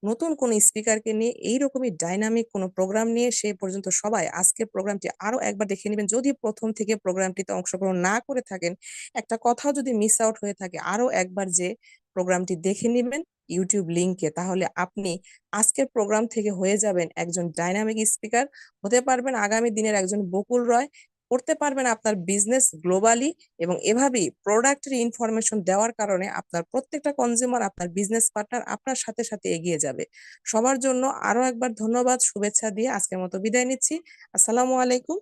নতুন কোন স্পিকারকে নিয়ে, এইরকমই ডাইনামিক কোনো প্রোগ্রাম নিয়ে। সেই পর্যন্ত সবাই আজকের প্রোগ্রামটি আরো একবার দেখে নেবেন। যদি প্রথম থেকে প্রোগ্রামটিতে অংশগ্রহণ না করে থাকেন, একটা কথাও যদি মিস আউট হয়ে থাকে, আরো একবার যে প্রোগ্রামটি দেখে নেবেন ইউটিউব লিংকে, তাহলে আপনি আজকের প্রোগ্রাম থেকে হয়ে যাবেন একজন ডাইনামিক স্পিকার, হতে পারবেন আগামী দিনের একজন বকুল রয়, করতে পারবেন আপনার বিজনেস গ্লোবালি। এবং এভাবেই প্রোডাক্টের ইনফরমেশন দেওয়ার কারণে আপনার প্রত্যেকটা কনজিউমার, আপনার বিজনেস পার্টনার আপনার সাথে সাথে এগিয়ে যাবে। সবার জন্য আরো একবার ধন্যবাদ, শুভেচ্ছা দিয়ে আজকের মতো বিদায় নিচ্ছি। আসসালামু আলাইকুম।